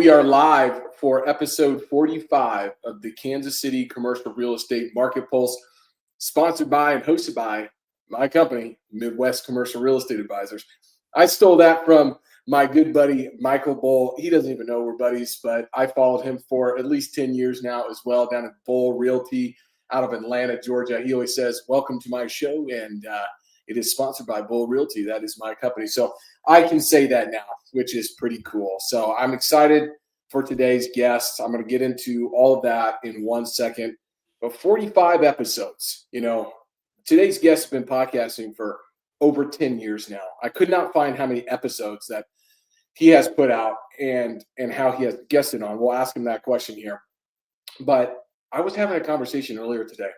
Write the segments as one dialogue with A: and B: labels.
A: We are live for episode 45 of the Kansas City Commercial Real Estate Market Pulse, sponsored by and hosted by my company, Midwest Commercial Real Estate Advisors. I stole that from my good buddy, Michael Bull. He doesn't even know we're buddies, but I followed him for at least 10 years now as well, down at Bull Realty out of Atlanta, Georgia. He always says, welcome to my show, and it is sponsored by Bull Realty. That is my company. So I can say that now, which is pretty cool. So I'm excited for today's guest. I'm going to get into all of that in 1 second. But 45 episodes, today's guest has been podcasting for over 10 years now. I could not find how many episodes that he has put out and how he has guested on. We'll ask him that question here. But I was having a conversation earlier today.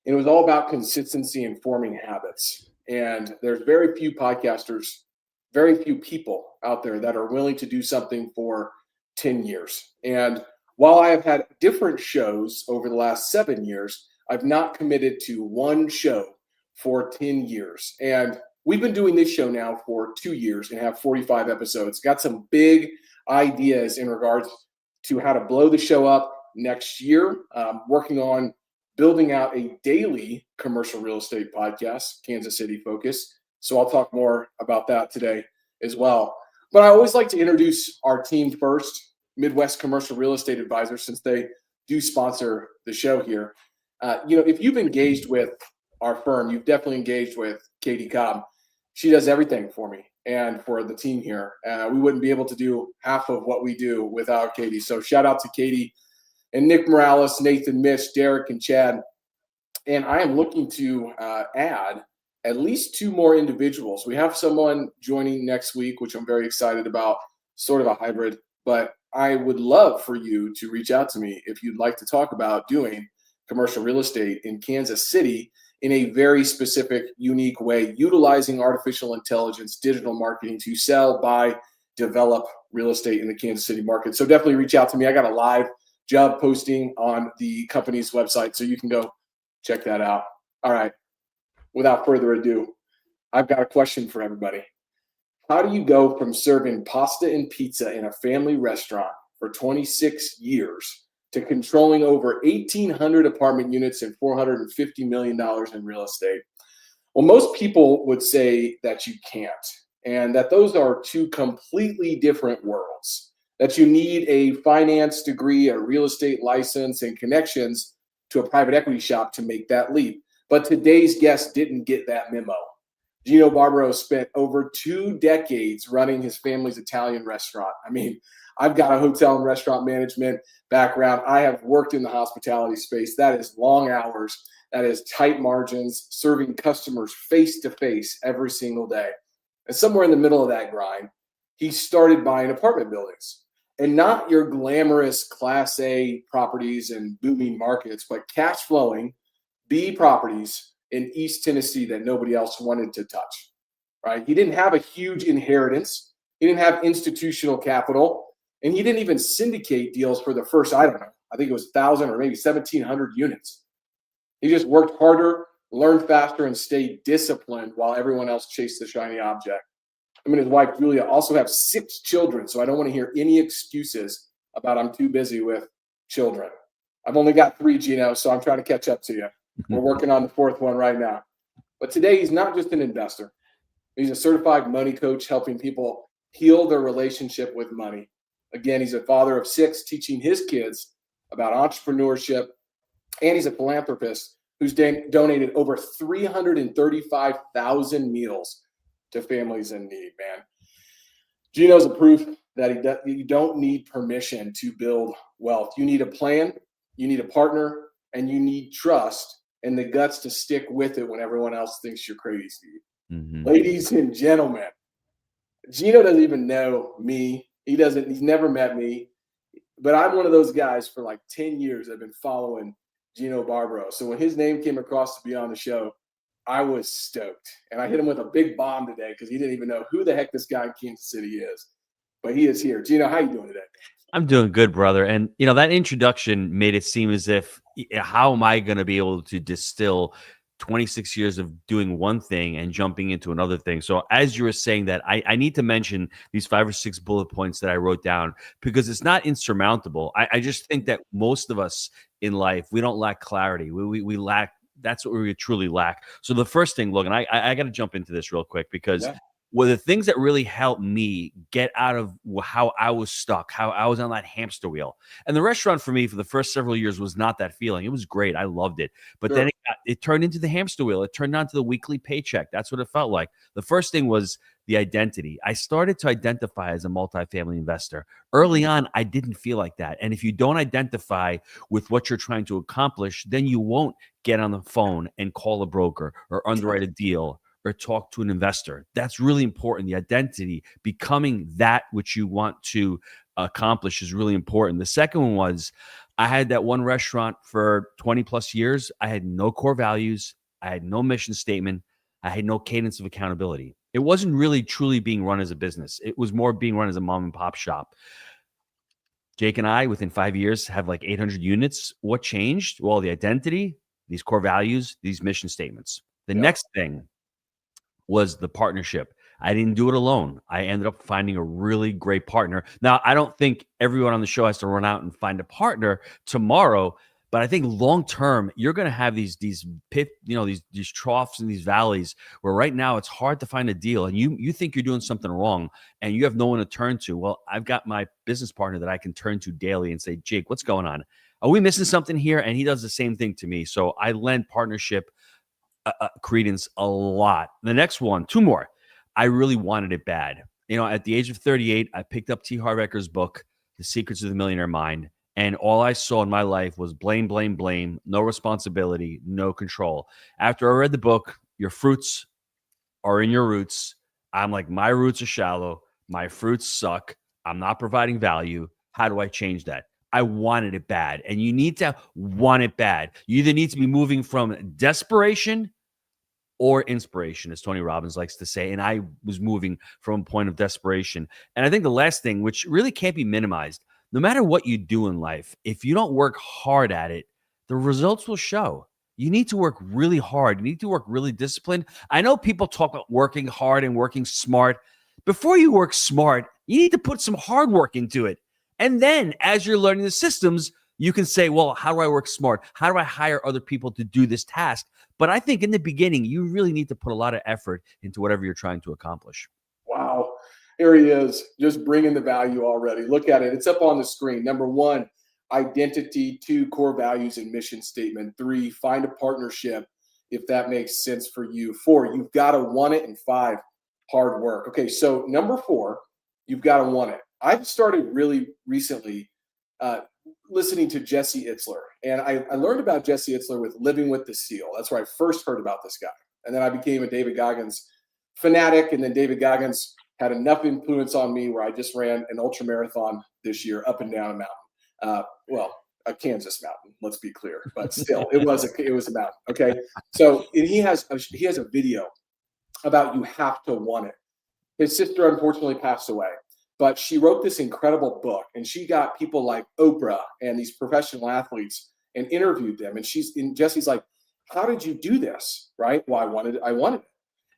A: It was all about consistency and forming habits. And there's very few podcasters, very few people out there that are willing to do something for 10 years. And while I have had different shows over the last 7 years, I've not committed to one show for 10 years. And we've been doing this show now for 2 years and have 45 episodes. Got some big ideas in regards to how to blow the show up next year. Working on building out a daily commercial real estate podcast, Kansas City focus. So I'll talk more about that today as well. But I always like to introduce our team first, Midwest Commercial Real Estate Advisors, since they do sponsor the show here. If you've engaged with our firm, you've definitely engaged with Katie Cobb. She does everything for me and for the team here. We wouldn't be able to do half of what we do without Katie. So shout out to Katie and Nick Morales, Nathan, Mitch, Derek, and Chad. And I am looking to add at least 2 more individuals. We have someone joining next week, which I'm very excited about, sort of a hybrid. But I would love for you to reach out to me if you'd like to talk about doing commercial real estate in Kansas City in a very specific, unique way, utilizing artificial intelligence, digital marketing to sell, buy, develop real estate in the Kansas City market. So definitely reach out to me. I got a live job posting on the company's website, so you can go check that out. All right. Without further ado, I've got a question for everybody. How do you go from serving pasta and pizza in a family restaurant for 26 years to controlling over 1,800 apartment units and $450 million in real estate? Well, most people would say that you can't, and that those are 2 completely different worlds. That you need a finance degree, a real estate license, and connections to a private equity shop to make that leap. But today's guest didn't get that memo. Gino Barbaro spent over 2 decades running his family's Italian restaurant. I mean, I've got a hotel and restaurant management background. I have worked in the hospitality space. That is long hours. That is tight margins, serving customers face to face every single day. And somewhere in the middle of that grind, he started buying apartment buildings. And not your glamorous Class A properties and booming markets, but cash flowing B properties in East Tennessee that nobody else wanted to touch, right? He didn't have a huge inheritance. He didn't have institutional capital. And he didn't even syndicate deals for the first, I think it was 1,000 or maybe 1,700 units. He just worked harder, learned faster, and stayed disciplined while everyone else chased the shiny object. Him and his wife, Julia, also have 6 children, so I don't want to hear any excuses about I'm too busy with children. I've only got 3, Gino, so I'm trying to catch up to you. We're working on the 4th one right now. But today, he's not just an investor. He's a certified money coach helping people heal their relationship with money. Again, he's a father of 6, teaching his kids about entrepreneurship, and he's a philanthropist who's donated over 335,000 meals to families in need, man. Gino's a proof that you don't need permission to build wealth. You need a plan, you need a partner, and you need trust and the guts to stick with it when everyone else thinks you're crazy. Mm-hmm. Ladies and gentlemen, Gino doesn't even know me. He's never met me, but I'm one of those guys for like 10 years I've been following Gino Barbaro. So when his name came across to be on the show, I was stoked. And I hit him with a big bomb today because he didn't even know who the heck this guy in Kansas City is. But he is here. Gino, how you doing today?
B: I'm doing good, brother. And, that introduction made it seem as if, how am I going to be able to distill 26 years of doing one thing and jumping into another thing. So as you were saying that, I need to mention these 5 or 6 bullet points that I wrote down because it's not insurmountable. I just think that most of us in life, we don't lack clarity. We lack, that's what we truly lack. So the first thing, Logan, I got to jump into this real quick because one of the things that really helped me get out of how I was stuck, how I was on that hamster wheel. And the restaurant for me for the first several years was not that feeling. It was great. I loved it. But then it turned into the hamster wheel. It turned on to the weekly paycheck. That's what it felt like. The first thing was the identity. I started to identify as a multifamily investor. Early on, I didn't feel like that. And if you don't identify with what you're trying to accomplish, then you won't get on the phone and call a broker or underwrite a deal or talk to an investor. That's really important. The identity, becoming that which you want to accomplish, is really important. The second one was I had that one restaurant for 20 plus years. I had no core values. I had no mission statement. I had no cadence of accountability. It wasn't really truly being run as a business. It was more being run as a mom and pop shop. Jake and I, within 5 years, have like 800 units. What changed? Well, the identity, these core values, these mission statements. The next thing was the partnership. I didn't do it alone. I ended up finding a really great partner. Now, I don't think everyone on the show has to run out and find a partner tomorrow, but I think long term, you're going to have these troughs and these valleys where right now it's hard to find a deal, and you think you're doing something wrong, and you have no one to turn to. Well, I've got my business partner that I can turn to daily and say, Jake, what's going on? Are we missing something here? And he does the same thing to me. So I lend partnership credence a lot. The next one, 2 more. I really wanted it bad. At the age of 38, I picked up T. Harv Eker's book, The Secrets of the Millionaire Mind. And all I saw in my life was blame, blame, blame, no responsibility, no control. After I read the book, your fruits are in your roots. I'm like, my roots are shallow. My fruits suck. I'm not providing value. How do I change that? I wanted it bad. And you need to want it bad. You either need to be moving from desperation or inspiration, as Tony Robbins likes to say. And I was moving from a point of desperation. And I think the last thing, which really can't be minimized, no matter what you do in life, if you don't work hard at it, the results will show. You need to work really hard. You need to work really disciplined. I know people talk about working hard and working smart. Before you work smart, you need to put some hard work into it. And then as you're learning the systems, you can say, well, how do I work smart? How do I hire other people to do this task? But I think in the beginning, you really need to put a lot of effort into whatever you're trying to accomplish.
A: Wow. Here he is, just bringing the value already. Look at it. It's up on the screen. Number 1, identity. 2, core values and mission statement. 3, find a partnership if that makes sense for you. 4, you've got to want it. And 5, hard work. Okay, so number 4, you've got to want it. I've started really recently listening to Jesse Itzler. And I learned about Jesse Itzler with Living with the Seal. That's where I first heard about this guy. And then I became a David Goggins fanatic. And then David Goggins had enough influence on me where I just ran an ultra marathon this year up and down a mountain. A Kansas mountain, let's be clear. But still, it was a mountain. Okay. So he has a video about you have to want it. His sister unfortunately passed away. But she wrote this incredible book, and she got people like Oprah and these professional athletes and interviewed them. And Jesse's like, how did you do this? Right? Well, I wanted it.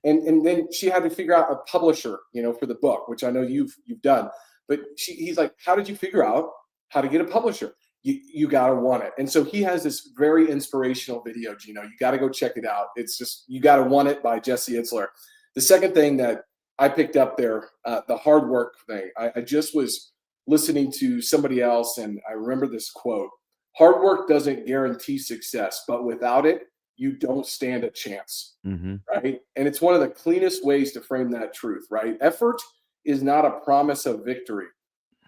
A: And then she had to figure out a publisher, for the book, which I know you've done. But he's like, how did you figure out how to get a publisher? You got to want it. And so he has this very inspirational video, Gino. You got to go check it out. It's just, you got to want it by Jesse Itzler. The second thing that I picked up there, the hard work thing. I just was listening to somebody else, and I remember this quote: hard work doesn't guarantee success, but without it, you don't stand a chance. Mm-hmm. Right? And it's one of the cleanest ways to frame that truth, right? Effort is not a promise of victory,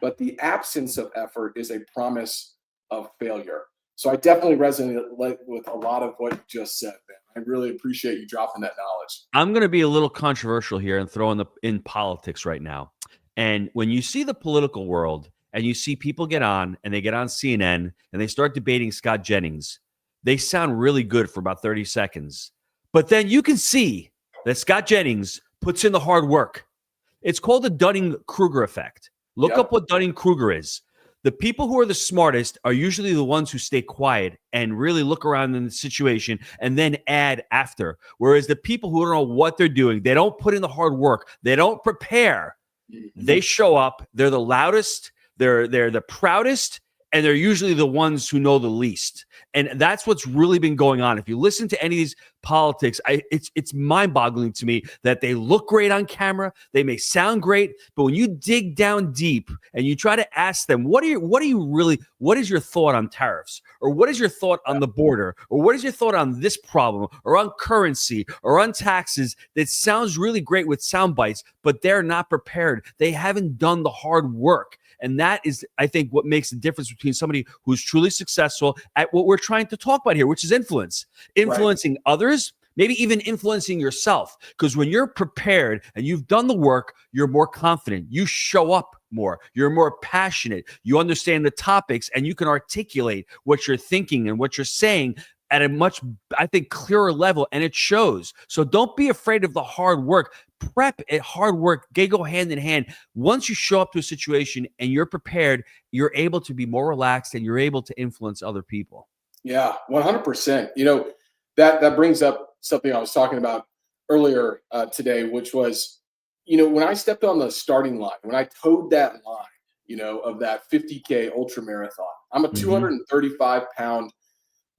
A: but the absence of effort is a promise of failure. So I definitely resonate with a lot of what you just said, man. I really appreciate you dropping that knowledge.
B: I'm going to be a little controversial here and throw in politics right now. And when you see the political world and you see people get on and they get on CNN and they start debating Scott Jennings, they sound really good for about 30 seconds. But then you can see that Scott Jennings puts in the hard work. It's called the Dunning-Kruger effect. Look up what Dunning-Kruger is. The people who are the smartest are usually the ones who stay quiet and really look around in the situation and then add after. Whereas the people who don't know what they're doing, they don't put in the hard work, they don't prepare, they show up, they're the loudest, they're the proudest, and they're usually the ones who know the least. And that's what's really been going on. If you listen to any of these politics, it's mind-boggling to me that they look great on camera, they may sound great, but when you dig down deep and you try to ask them, what is your thought on tariffs? Or what is your thought on the border? Or what is your thought on this problem? Or on currency? Or on taxes? That sounds really great with sound bites, but they're not prepared. They haven't done the hard work. And that is, I think, what makes the difference between somebody who's truly successful at what we're trying to talk about here, which is influencing others, maybe even influencing yourself. Because when you're prepared and you've done the work, you're more confident. You show up more. You're more passionate. You understand the topics and you can articulate what you're thinking and what you're saying at a much, I think, clearer level, and it shows. So don't be afraid of the hard work. Prep and hard work, they go hand in hand. Once you show up to a situation and you're prepared, you're able to be more relaxed and you're able to influence other people.
A: Yeah, 100%. That brings up something I was talking about earlier today, which was, when I stepped on the starting line, when I towed that line, of that 50K ultra marathon, I'm a 235 pound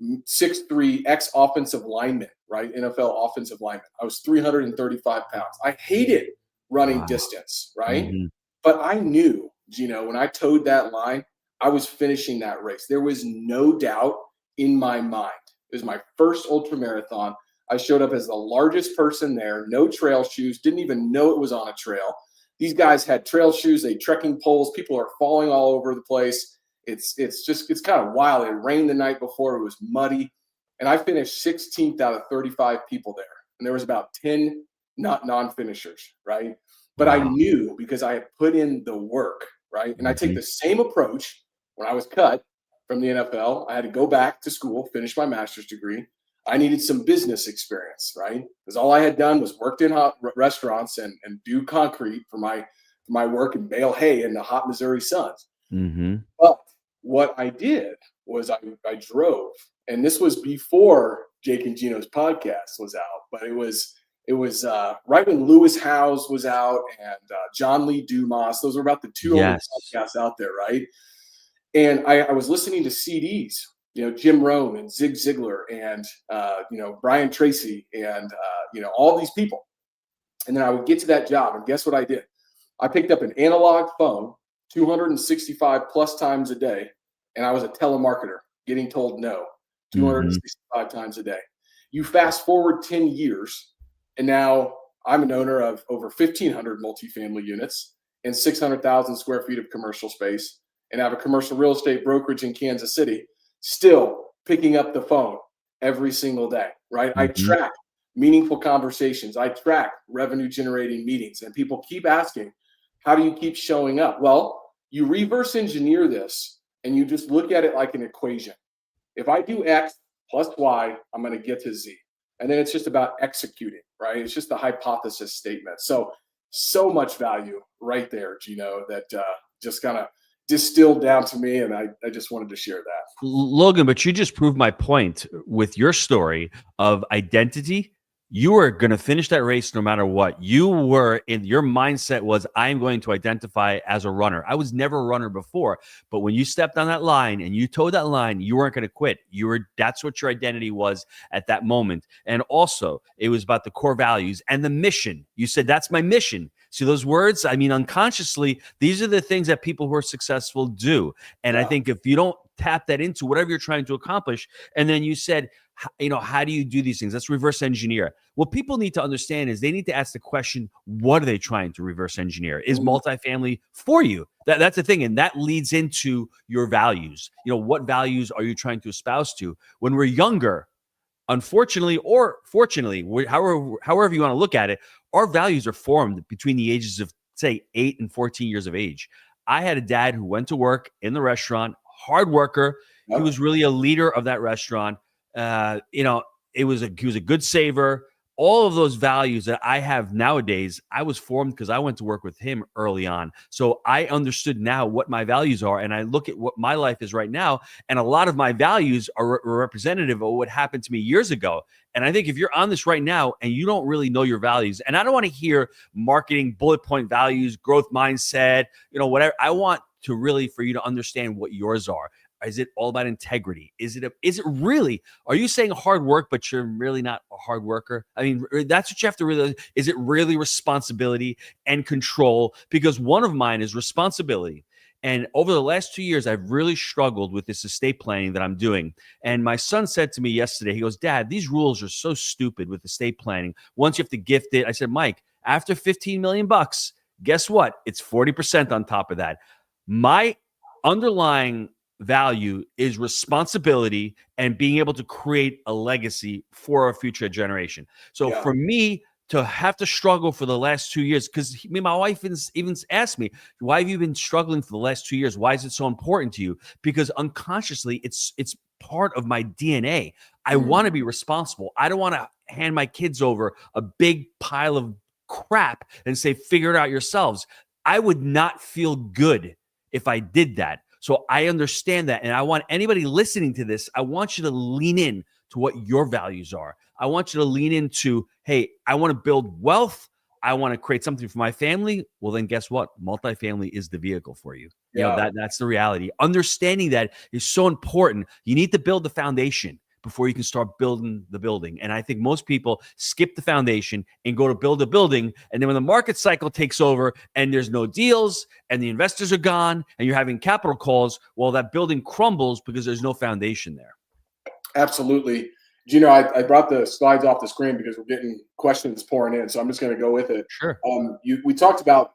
A: 6'3" ex-offensive lineman, right? NFL offensive lineman. I was 335 pounds. I hated running distance, right? But I knew, when I towed that line, I was finishing that race. There was no doubt in my mind. It was my first ultra marathon. I showed up as the largest person there, no trail shoes, didn't even know it was on a trail. These guys had trail shoes, they trekking poles. People are falling all over the place. It's kind of wild. It rained the night before. It was muddy. And I finished 16th out of 35 people there. And there was about 10 non-finishers, right? But I knew because I had put in the work, right? And I take the same approach when I was cut from the NFL. I had to go back to school, finish my master's degree. I needed some business experience, right? Because all I had done was worked in hot restaurants and do concrete for my work and bale hay in the hot Missouri suns. But what I did was I drove, and this was before Jake and Gino's podcast was out, but it was right when Lewis Howes was out and John Lee Dumas. Those were about the two only podcasts out there, right? And I was listening to CDs, Jim Rohn and Zig Ziglar and Brian Tracy and all these people. And then I would get to that job, and guess what I did? I picked up an analog phone 265 plus times a day, and I was a telemarketer getting told no 265 times a day. You fast forward 10 years, and now I'm an owner of over 1,500 multifamily units and 600,000 square feet of commercial space, and have a commercial real estate brokerage in Kansas City, still picking up the phone every single day, right? I track meaningful conversations. I track revenue generating meetings, and people keep asking, how do you keep showing up? Well, you reverse engineer this and you just look at it like an equation. If I do X plus Y, I'm going to get to Z. And then it's just about executing, right? It's just the hypothesis statement. So much value right there, Gino, that just kind of distilled down to me. And I just wanted to share that.
B: Logan, but you just proved my point with your story of identity. You were going to finish that race no matter what. Your mindset was, I'm going to identify as a runner. I was never a runner before, but when you stepped on that line and you towed that line, you weren't going to quit. That's what your identity was at that moment. And also it was about the core values and the mission. You said, that's my mission. See those words? I mean, unconsciously, these are the things that people who are successful do. And I think if you don't tap that into whatever you're trying to accomplish, and then you said, how do you do these things? Let's reverse engineer. What people need to understand is they need to ask the question, what are they trying to reverse engineer? Is multifamily for you? That's the thing. And that leads into your values. What values are you trying to espouse to? When we're younger, unfortunately or fortunately, however you want to look at it, our values are formed between the ages of, say, 8 and 14 years of age. I had a dad who went to work in the restaurant, hard worker. He was really a leader of that restaurant. He was a good saver, all of those values that I have nowadays, I was formed because I went to work with him early on. So I understood now what my values are. And I look at what my life is right now. And a lot of my values are representative of what happened to me years ago. And I think if you're on this right now and you don't really know your values, and I don't want to hear marketing, bullet point values, growth mindset, whatever. I want to really for you to understand what yours are. Is it all about integrity? Is it really, are you saying hard work, but you're really not a hard worker? I mean, that's what you have to really, is it really responsibility and control? Because one of mine is responsibility. And over the last 2 years, I've really struggled with this estate planning that I'm doing. And my son said to me yesterday, he goes, Dad, these rules are so stupid with estate planning. Once you have to gift it. I said, Mike, after 15 million bucks, guess what? It's 40% on top of that. My underlying value is responsibility and being able to create a legacy for a future generation. So for me to have to struggle for the last 2 years, because my wife even asked me, why have you been struggling for the last 2 years? Why is it so important to you? Because unconsciously it's part of my DNA. I want to be responsible. I don't want to hand my kids over a big pile of crap and say, figure it out yourselves. I would not feel good if I did that. So I understand that. And I want anybody listening to this, I want you to lean in to what your values are. I want you to lean into, hey, I want to build wealth. I want to create something for my family. Well, then guess what? Multifamily is the vehicle for you. That's the reality. Understanding that is so important. You need to build the foundation before you can start building the building. And I think most people skip the foundation and go to build a building. And then when the market cycle takes over and there's no deals and the investors are gone and you're having capital calls, well, that building crumbles because there's no foundation there.
A: Absolutely. Gino, I brought the slides off the screen because we're getting questions pouring in. So I'm just going to go with it.
B: Sure.
A: We talked about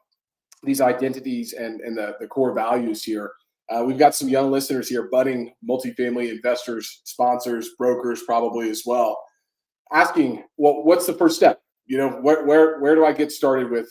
A: these identities and the core values here. We've got some young listeners here, budding multifamily investors, sponsors, brokers, probably as well, asking, well, what's the first step? Where do I get started with,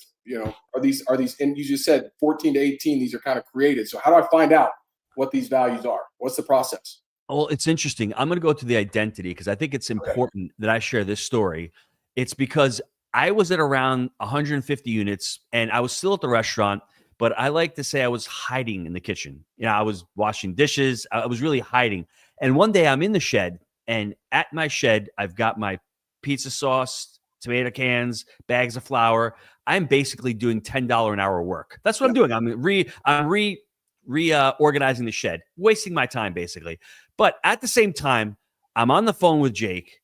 A: are these, and you just said 14 to 18, these are kind of created. So how do I find out what these values are? What's the process?
B: Well, it's interesting. I'm going to go to the identity because I think it's important that I share this story. It's because I was at around 150 units and I was still at the restaurant. But I like to say I was hiding in the kitchen. I was washing dishes. I was really hiding. And one day I'm in the shed, and at my shed, I've got my pizza sauce, tomato cans, bags of flour. I'm basically doing $10 an hour work. That's what I'm doing. I'm reorganizing the shed, wasting my time basically. But at the same time, I'm on the phone with Jake.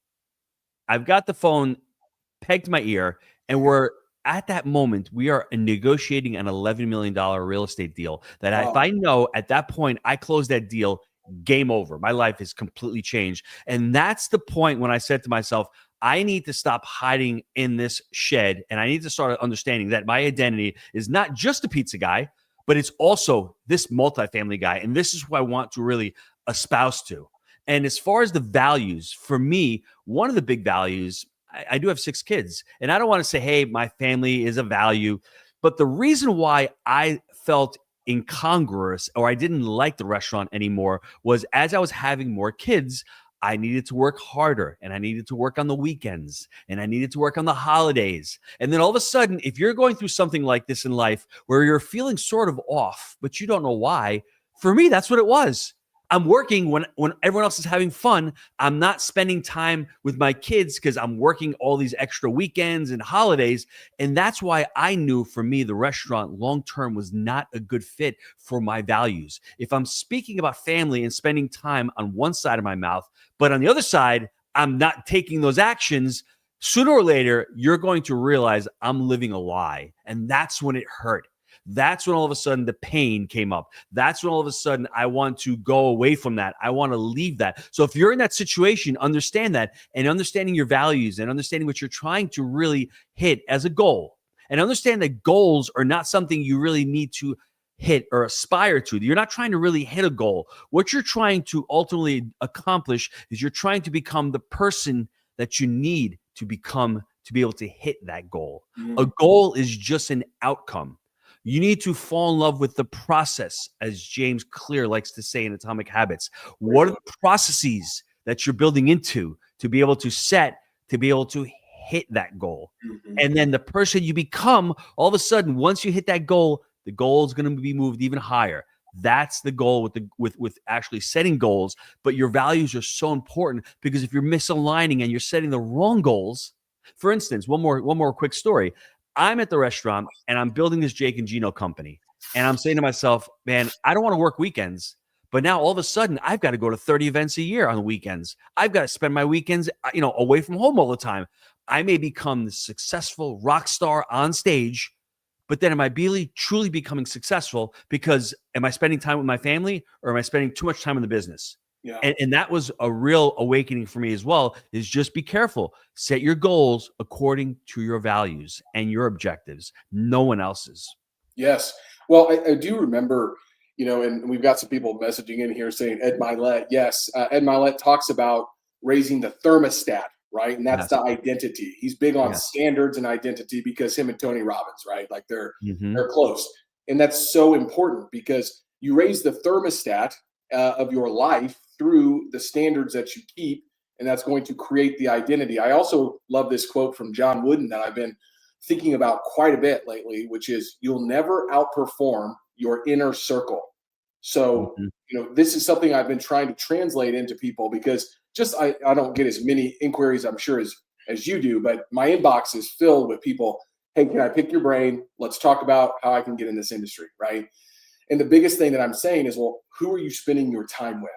B: I've got the phone pegged to my ear, and at that moment, we are negotiating an $11 million real estate deal that if I know at that point I close that deal, game over. My life has completely changed. And that's the point when I said to myself, I need to stop hiding in this shed. And I need to start understanding that my identity is not just a pizza guy, but it's also this multifamily guy. And this is who I want to really espouse to. And as far as the values, for me, one of the big values, I do have 6 kids, and I don't want to say, hey, my family is a value. But the reason why I felt incongruous or I didn't like the restaurant anymore was as I was having more kids, I needed to work harder and I needed to work on the weekends and I needed to work on the holidays. And then all of a sudden, if you're going through something like this in life where you're feeling sort of off, but you don't know why, for me, that's what it was. I'm working when everyone else is having fun. I'm not spending time with my kids because I'm working all these extra weekends and holidays. And that's why I knew for me, the restaurant long-term was not a good fit for my values. If I'm speaking about family and spending time on one side of my mouth, but on the other side, I'm not taking those actions, sooner or later, you're going to realize I'm living a lie. And that's when it hurt. That's when all of a sudden the pain came up. That's when all of a sudden I want to go away from that. I want to leave that. So if you're in that situation, understand that, and understanding your values and understanding what you're trying to really hit as a goal, and understand that goals are not something you really need to hit or aspire to. You're not trying to really hit a goal. What you're trying to ultimately accomplish is you're trying to become the person that you need to become to be able to hit that goal. A goal is just an outcome. You need to fall in love with the process, as James Clear likes to say in Atomic Habits. What are the processes that you're building into to be able to set, to be able to hit that goal.
A: Mhm.
B: And then the person you become, all of a sudden, once you hit that goal, the goal is going to be moved even higher. That's the goal with actually setting goals. But your values are so important, because if you're misaligning and you're setting the wrong goals, for instance, one more quick story. I'm at the restaurant and I'm building this Jake and Gino company. And I'm saying to myself, man, I don't want to work weekends. But now all of a sudden, I've got to go to 30 events a year on the weekends. I've got to spend my weekends, away from home all the time. I may become the successful rock star on stage, but then am I really truly becoming successful? Because am I spending time with my family, or am I spending too much time in the business?
A: Yeah.
B: And that was a real awakening for me as well, is just be careful. Set your goals according to your values and your objectives, no one else's.
A: Yes. Well, I do remember, and we've got some people messaging in here saying Ed Milet. Yes. Ed Milet talks about raising the thermostat, right? And that's
B: Yes.
A: the identity. He's big on
B: Yes.
A: standards and identity, because him and Tony Robbins, right? Like they're
B: Mhm.
A: close. And that's so important, because you raise the thermostat of your life through the standards that you keep, and that's going to create the identity. I also love this quote from John Wooden that I've been thinking about quite a bit lately, which is, you'll never outperform your inner circle. So,
B: Mhm.
A: this is something I've been trying to translate into people, because I don't get as many inquiries, I'm sure, as you do, but my inbox is filled with people. Hey, can I pick your brain? Let's talk about how I can get in this industry, right? And the biggest thing that I'm saying is, well, who are you spending your time with?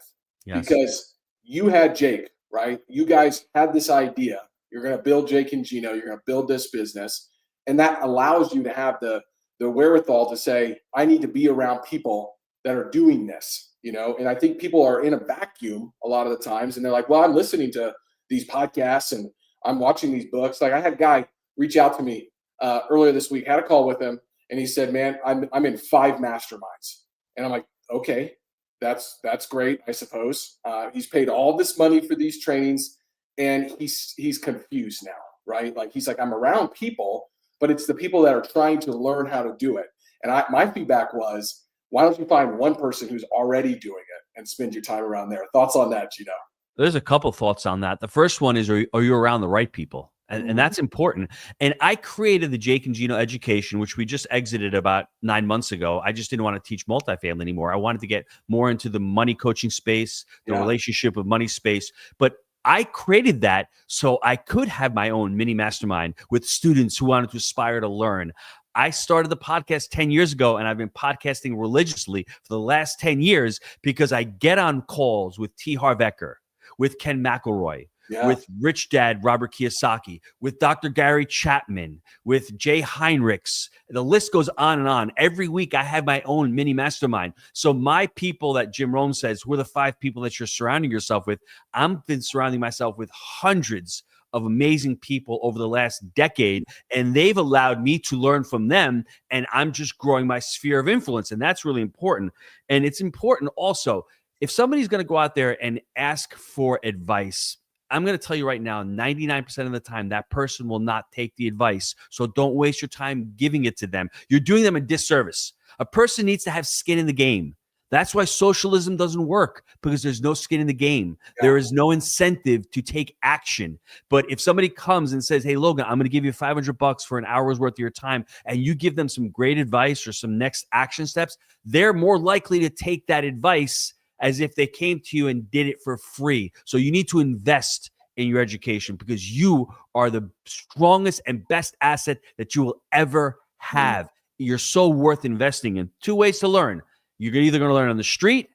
B: Yes.
A: Because you had Jake, right? You guys had this idea. You're going to build Jake and Gino. You're going to build this business. And that allows you to have the wherewithal to say, I need to be around people that are doing this, And I think people are in a vacuum a lot of the times, and they're like, well, I'm listening to these podcasts and I'm watching these books. Like, I had a guy reach out to me earlier this week, had a call with him, and he said, man, I'm in 5 masterminds. And I'm like, okay, that's great, I suppose. He's paid all this money for these trainings, and he's confused now, right? Like, he's like, I'm around people, but it's the people that are trying to learn how to do it. And my feedback was, why don't you find one person who's already doing it and spend your time around there? Thoughts on that, Gino?
B: There's a couple thoughts on that. The first one is, are you around the right people? And that's important. And I created the Jake and Gino education, which we just exited about 9 months ago. I just didn't want to teach multifamily anymore. I wanted to get more into the money coaching space, the relationship with money space. But I created that so I could have my own mini mastermind with students who wanted to aspire to learn. I started the podcast 10 years ago, and I've been podcasting religiously for the last 10 years, because I get on calls with T. Harv Eker, with Ken McElroy, with Rich Dad Robert Kiyosaki, with Dr. Gary Chapman, with Jay Heinrichs. The list goes on and on. Every week I have my own mini mastermind. So my people that Jim Rohn says, who are the 5 people that you're surrounding yourself with? I've been surrounding myself with hundreds of amazing people over the last decade, and they've allowed me to learn from them, and I'm just growing my sphere of influence, and that's really important. And it's important also, if somebody's going to go out there and ask for advice, I'm going to tell you right now, 99% of the time, that person will not take the advice. So don't waste your time giving it to them. You're doing them a disservice. A person needs to have skin in the game. That's why socialism doesn't work, because there's no skin in the game. There is no incentive to take action. But if somebody comes and says, hey, Logan, I'm going to give you $500 for an hour's worth of your time, and you give them some great advice or some next action steps, they're more likely to take that advice as if they came to you and did it for free. So you need to invest in your education, because you are the strongest and best asset that you will ever have. You're so worth investing in. 2 ways to learn. You're either going to learn on the street,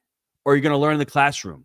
B: or you're going to learn in the classroom.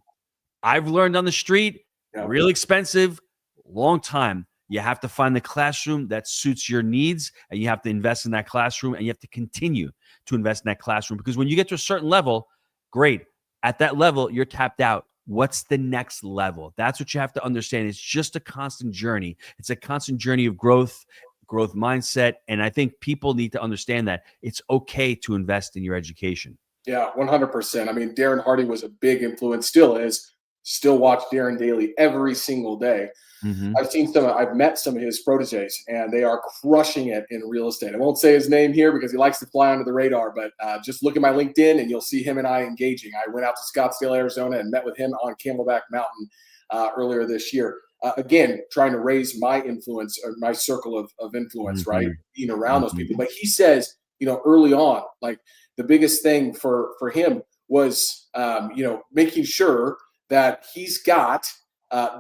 B: I've learned on the street, really expensive, long time. You have to find the classroom that suits your needs, and you have to invest in that classroom, and you have to continue to invest in that classroom, because when you get to a certain level, great. At that level, you're tapped out. What's the next level? That's what you have to understand. It's just a constant journey. It's a constant journey of growth mindset. And I think people need to understand that it's okay to invest in your education.
A: Yeah, 100%. I mean, Darren Hardy was a big influence, still is. Still watch Darren daily every single day.
B: Mm-hmm.
A: I've met some of his proteges, and they are crushing it in real estate. I won't say his name here because he likes to fly under the radar, but just look at my LinkedIn and you'll see him and I engaging. I went out to Scottsdale, Arizona, and met with him on Camelback Mountain earlier this year. again, trying to raise my influence or my circle of influence, right? Being around those people. But he says, early on, like the biggest thing for him was, making sure that he's got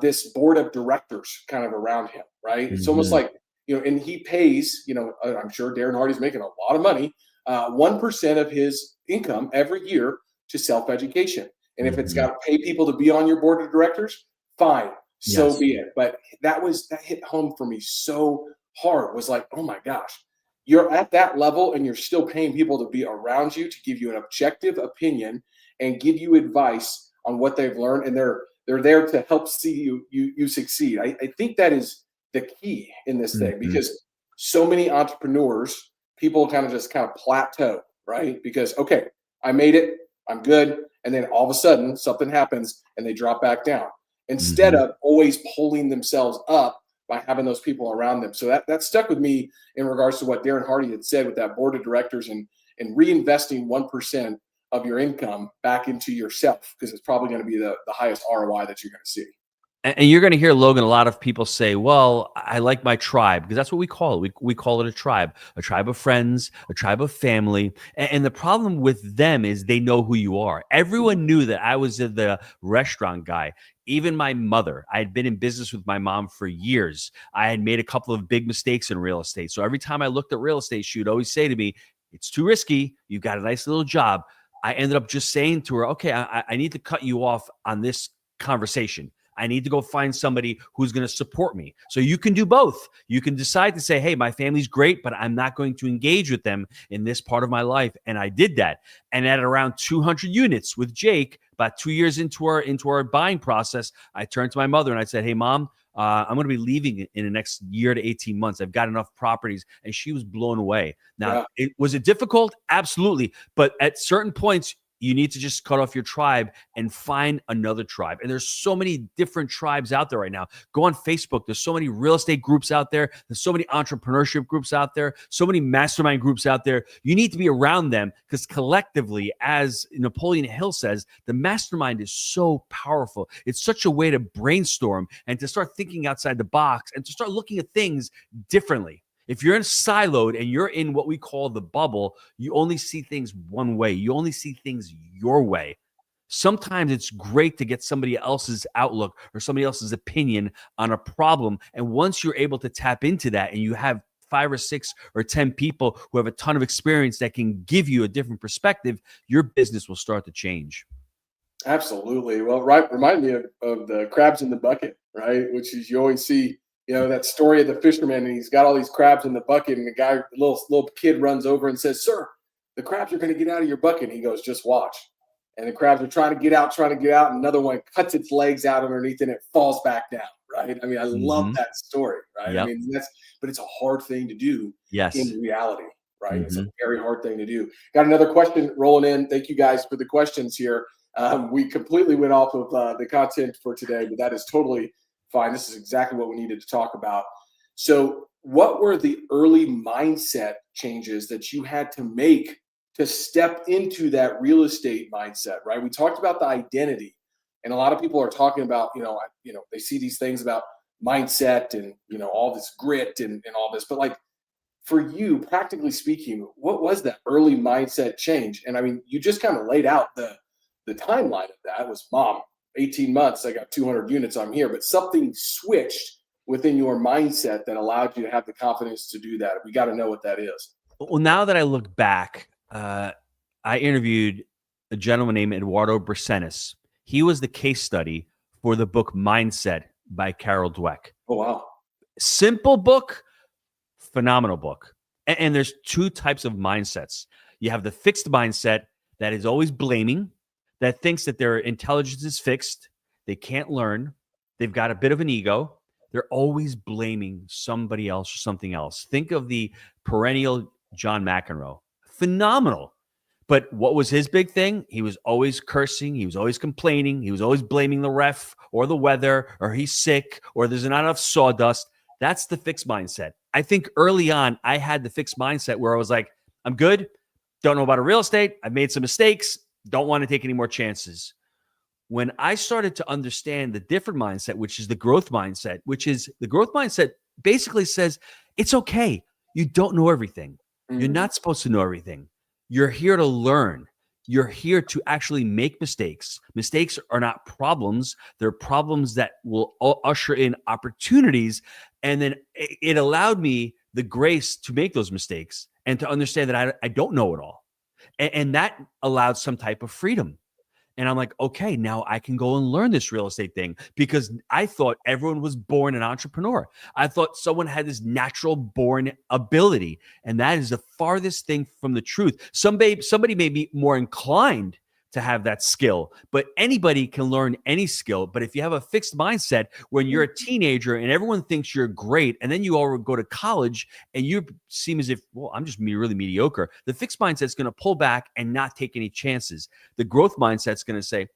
A: this board of directors kind of around him, right? It's almost like, and he pays, I'm sure Darren Hardy's making a lot of money, 1% of his income every year to self-education. And if it's got to pay people to be on your board of directors, fine, so be it. But that hit home for me so hard. Was like, oh my gosh, you're at that level and you're still paying people to be around you to give you an objective opinion and give you advice on what they've learned, and they're there to help see you succeed. I think that is the key in this thing, because so many entrepreneurs, people kind of plateau, right? Because, okay, I made it, I'm good. And then all of a sudden something happens and they drop back down instead of always pulling themselves up by having those people around them. So that stuck with me in regards to what Darren Hardy had said with that board of directors and reinvesting 1% of your income back into yourself, because it's probably going to be the highest ROI that you're going to see.
B: And you're going to hear, Logan, a lot of people say, well, I like my tribe, because that's what we call it. We call it a tribe of friends, a tribe of family. And the problem with them is they know who you are. Everyone knew that I was the restaurant guy. Even my mother. I had been in business with my mom for years. I had made a couple of big mistakes in real estate. So every time I looked at real estate, she would always say to me, it's too risky. You've got a nice little job. I ended up just saying to her, okay, I need to cut you off on this conversation. I need to go find somebody who's going to support me. So you can do both. You can decide to say, hey, my family's great, but I'm not going to engage with them in this part of my life. And I did that. And at around 200 units with Jake, about 2 years into our buying process, I turned to my mother and I said, hey, Mom, I'm going to be leaving in the next year to 18 months. I've got enough properties. And she was blown away. Now, was it difficult? Absolutely. But at certain points, you need to just cut off your tribe and find another tribe. And there's so many different tribes out there right now. Go on Facebook. There's so many real estate groups out there. There's so many entrepreneurship groups out there. So many mastermind groups out there. You need to be around them, because collectively, as Napoleon Hill says, the mastermind is so powerful. It's such a way to brainstorm and to start thinking outside the box and to start looking at things differently. If you're in siloed and you're in what we call the bubble, you only see things one way. You only see things your way. Sometimes it's great to get somebody else's outlook or somebody else's opinion on a problem. And once you're able to tap into that and you have 5 or 6 or 10 people who have a ton of experience that can give you a different perspective, your business will start to change.
A: Absolutely. Well, remind me of the crabs in the bucket, right? Which is, you always see, that story of the fisherman, and he's got all these crabs in the bucket, and the little kid runs over and says, sir, the crabs are going to get out of your bucket. And he goes, just watch. And the crabs are trying to get out. And another one cuts its legs out underneath and it falls back down. Right. I mean, I love that story. Right. Yep. I mean, but it's a hard thing to do in reality. Right. It's a very hard thing to do. Got another question rolling in. Thank you guys for the questions here. We completely went off of the content for today, but that is totally fine. This is exactly what we needed to talk about. So what were the early mindset changes that you had to make to step into that real estate mindset, right? We talked about the identity, and a lot of people are talking about, they see these things about mindset and, all this grit and all this, but like for you, practically speaking, what was that early mindset change? And I mean, you just kind of laid out the timeline of that. It was, Mom, 18 months, I got 200 units, I'm here. But something switched within your mindset that allowed you to have the confidence to do that. We got to know what that is.
B: Well, now that I look back, I interviewed a gentleman named Eduardo Brisenis. He was the case study for the book Mindset by Carol Dweck.
A: Oh, wow.
B: Simple book, phenomenal book. And there's 2 types of mindsets. You have the fixed mindset that is always blaming, that thinks that their intelligence is fixed, they can't learn, they've got a bit of an ego, they're always blaming somebody else or something else. Think of the perennial John McEnroe. Phenomenal. But what was his big thing? He was always cursing, he was always complaining, he was always blaming the ref or the weather, or he's sick, or there's not enough sawdust. That's the fixed mindset. I think early on, I had the fixed mindset where I was like, I'm good, don't know about real estate, I've made some mistakes, don't want to take any more chances. when I started to understand the different mindset, which is the growth mindset, basically says it's okay. You don't know everything. You're not supposed to know everything. You're here to learn. You're here to actually make mistakes. Mistakes are not problems. They're problems that will usher in opportunities. And then it allowed me the grace to make those mistakes and to understand that I don't know it all. And that allowed some type of freedom. And I'm like, okay, now I can go and learn this real estate thing, because I thought everyone was born an entrepreneur. I thought someone had this natural born ability. And that is the farthest thing from the truth. Somebody may be more inclined to have that skill, but anybody can learn any skill. But if you have a fixed mindset when you're a teenager and everyone thinks you're great, and then you all go to college and you seem as if, well, I'm just really mediocre. The fixed mindset is going to pull back and not take any chances. The growth mindset is going to say,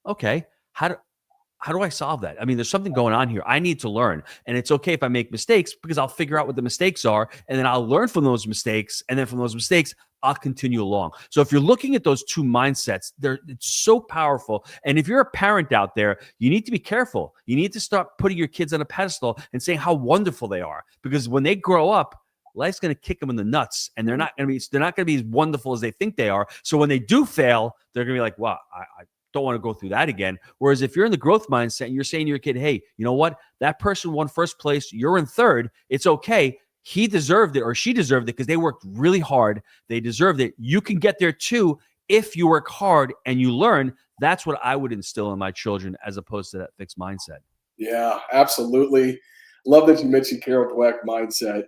B: okay, how do I solve that? I mean, there's something going on here. I need to learn. And it's okay if I make mistakes, because I'll figure out what the mistakes are, and then I'll learn from those mistakes. And then from those mistakes, I'll continue along. So if you're looking at those two mindsets, it's so powerful. And if you're a parent out there, you need to be careful. You need to start putting your kids on a pedestal and saying how wonderful they are, because when they grow up, life's going to kick them in the nuts, and they're not going to be as wonderful as they think they are. So when they do fail, they're going to be like, wow, I don't want to go through that again. Whereas if you're in the growth mindset and you're saying to your kid, hey, you know what? That person won first place. You're in third. It's okay. He deserved it, or she deserved it, because they worked really hard. They deserved it. You can get there too if you work hard and you learn. That's what I would instill in my children, as opposed to that fixed mindset.
A: Yeah, absolutely. Love that you mentioned Carol Dweck mindset.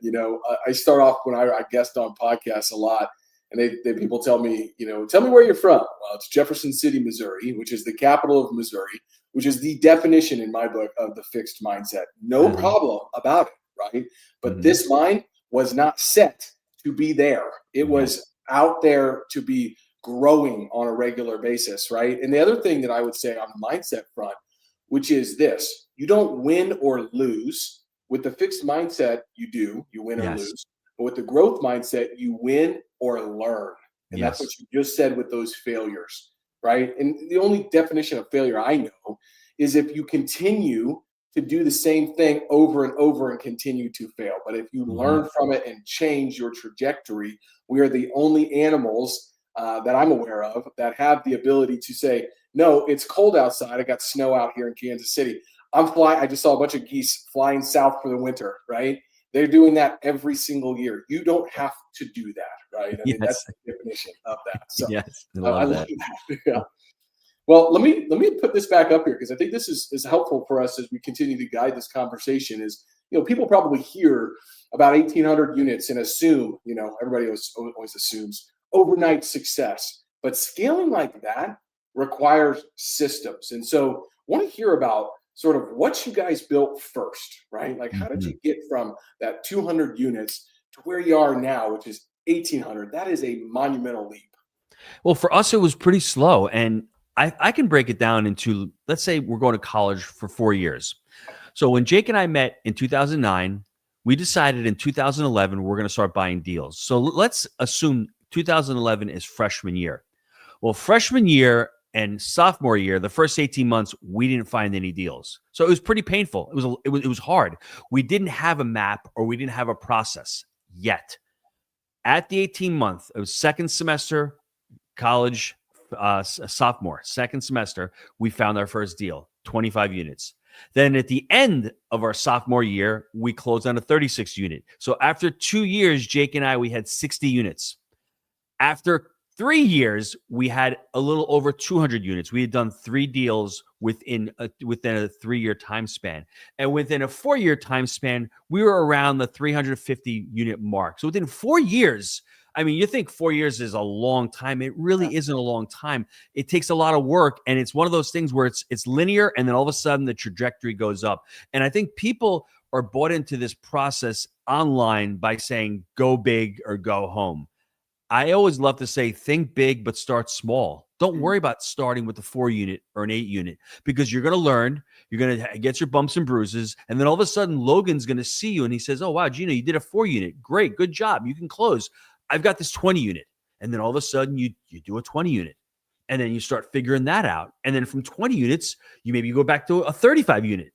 A: I start off when I guest on podcasts a lot, and they people tell me, tell me where you're from. Well, it's Jefferson City, Missouri, which is the capital of Missouri, which is the definition in my book of the fixed mindset. No problem about it, right? But this mind was not set to be there. It was out there to be growing on a regular basis, right? And the other thing that I would say on the mindset front, which is this: you don't win or lose. With the fixed mindset, you win or lose. But with the growth mindset, you win or learn. And that's what you just said with those failures, right? And the only definition of failure I know is if you continue to do the same thing over and over and continue to fail. But if you learn from it and change your trajectory, we are the only animals that I'm aware of that have the ability to say, no, it's cold outside. I got snow out here in Kansas City. I just saw a bunch of geese flying south for the winter, right? They're doing that every single year. You don't have to do that, right? I mean, that's the definition of that. So I love that. Yeah. Well, let me put this back up here, because I think this is helpful for us as we continue to guide this conversation. Is, people probably hear about 1,800 units and assume, everybody always assumes overnight success, but scaling like that requires systems. And so I want to hear about sort of what you guys built first, right? Like, how did you get from that 200 units to where you are now, which is 1,800? That is a monumental leap.
B: Well, for us, it was pretty slow. And I can break it down into, let's say we're going to college for 4 years. So when Jake and I met in 2009, we decided in 2011, we're going to start buying deals. So let's assume 2011 is freshman year. Well, freshman year and sophomore year, the first 18 months, we didn't find any deals. So it was pretty painful. It was hard. We didn't have a map, or we didn't have a process yet. At the 18-month, it was second semester, college, sophomore, second semester, we found our first deal, 25 units. Then at the end of our sophomore year, we closed on a 36 unit. So after 2 years, Jake and I, we had 60 units. After 3 years, we had a little over 200 units. We had done 3 deals within a 3-year time span. And within a 4-year time span, we were around the 350 unit mark. So within 4 years, I mean, you think 4 years is a long time. It really isn't a long time. It takes a lot of work. And it's one of those things where it's linear, and then all of a sudden the trajectory goes up. And I think people are bought into this process online by saying, go big or go home. I always love to say, think big, but start small. Don't worry about starting with a 4 unit or an 8 unit, because you're going to learn, you're going to get your bumps and bruises. And then all of a sudden, Logan's going to see you and he says, oh, wow, Gino, you did a 4 unit. Great. Good job. You can close. I've got this 20 unit. And then all of a sudden you do a 20 unit. And then you start figuring that out. And then from 20 units, you maybe go back to a 35 unit.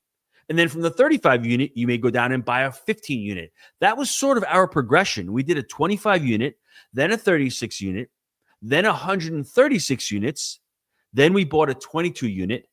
B: And then from the 35 unit, you may go down and buy a 15 unit. That was sort of our progression. We did a 25 unit, then a 36 unit, then 136 units. Then we bought a 22 unit,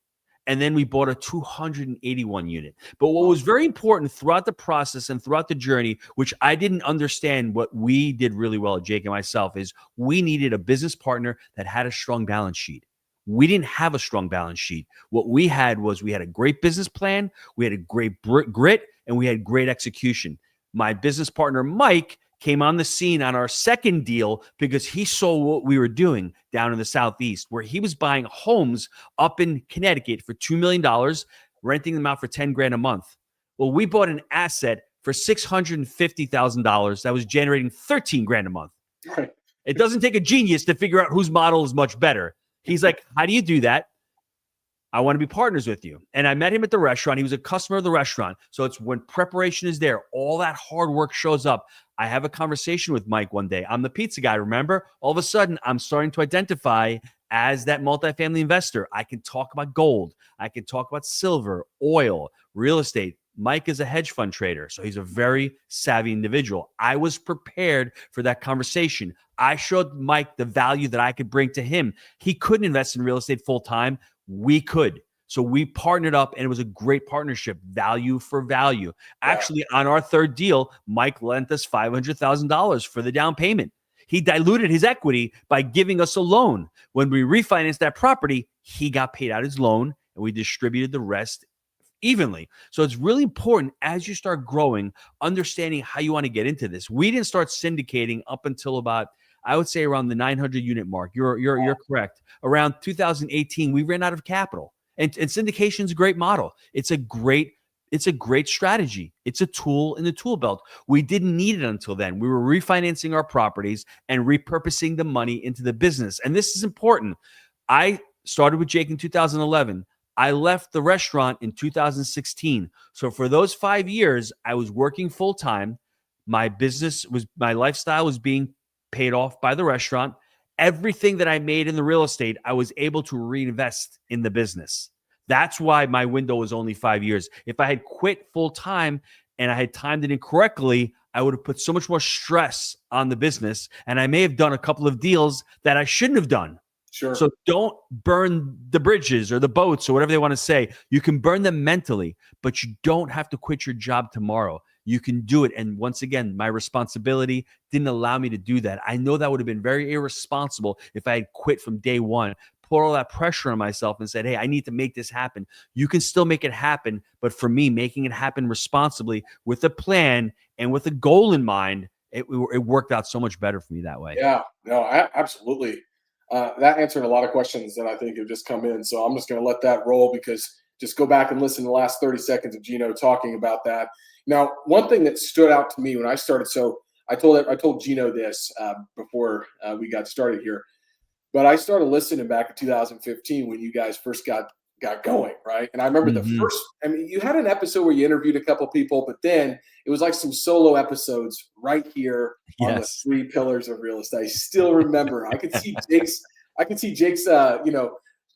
B: and then we bought a 281 unit. But what was very important throughout the process and throughout the journey, which I didn't understand what we did really well, Jake and myself, is we needed a business partner that had a strong balance sheet. We didn't have a strong balance sheet. What we had was we had a great business plan, we had a great grit, and we had great execution. My business partner, Mike, came on the scene on our second deal because he saw what we were doing down in the Southeast, where he was buying homes up in Connecticut for $2 million, renting them out for 10 grand a month. Well, we bought an asset for $650,000 that was generating 13 grand a month.
A: Right.
B: It doesn't take a genius to figure out whose model is much better. He's like, how do you do that? I want to be partners with you. And I met him at the restaurant. He was a customer of the restaurant. So it's when preparation is there, all that hard work shows up. I have a conversation with Mike one day. I'm the pizza guy, remember? All of a sudden, I'm starting to identify as that multifamily investor. I can talk about gold. I can talk about silver, oil, real estate. Mike is a hedge fund trader, so he's a very savvy individual. I was prepared for that conversation. I showed Mike the value that I could bring to him. He couldn't invest in real estate full time. We could. So we partnered up, and it was a great partnership, value for value. Actually, on our third deal, Mike lent us $500,000 for the down payment. He diluted his equity by giving us a loan. When we refinanced that property, he got paid out his loan, and we distributed the rest evenly. So it's really important as you start growing, understanding how you want to get into this. We didn't start syndicating up until about, I would say, around the 900 unit mark. You're correct. Around 2018, we ran out of capital. And syndication is a great model. It's a great strategy. It's a tool in the tool belt. We didn't need it until then. We were refinancing our properties and repurposing the money into the business. And this is important. I started with Jake in 2011. I left the restaurant in 2016. So for those 5 years, I was working full time. My lifestyle was being paid off by the restaurant. Everything that I made in the real estate, I was able to reinvest in the business. That's why my window was only 5 years. If I had quit full time and I had timed it incorrectly, I would have put so much more stress on the business. And I may have done a couple of deals that I shouldn't have done.
A: Sure.
B: So don't burn the bridges or the boats or whatever they want to say. You can burn them mentally, but you don't have to quit your job tomorrow. You can do it. And once again, my responsibility didn't allow me to do that. I know that would have been very irresponsible if I had quit from day one, put all that pressure on myself and said, hey, I need to make this happen. You can still make it happen. But for me, making it happen responsibly with a plan and with a goal in mind, it worked out so much better for me that way.
A: Yeah, no, absolutely. That answered a lot of questions that I think have just come in. So I'm just going to let that roll, because just go back and listen to the last 30 seconds of Gino talking about that. Now, one thing that stood out to me when I started, so I told Gino this before we got started here, but I started listening back in 2015 when you guys first got going, right? And I remember the first, you had an episode where you interviewed a couple people, but then it was like some solo episodes right here on the 3 pillars of real estate. I still remember. I could see Jake's,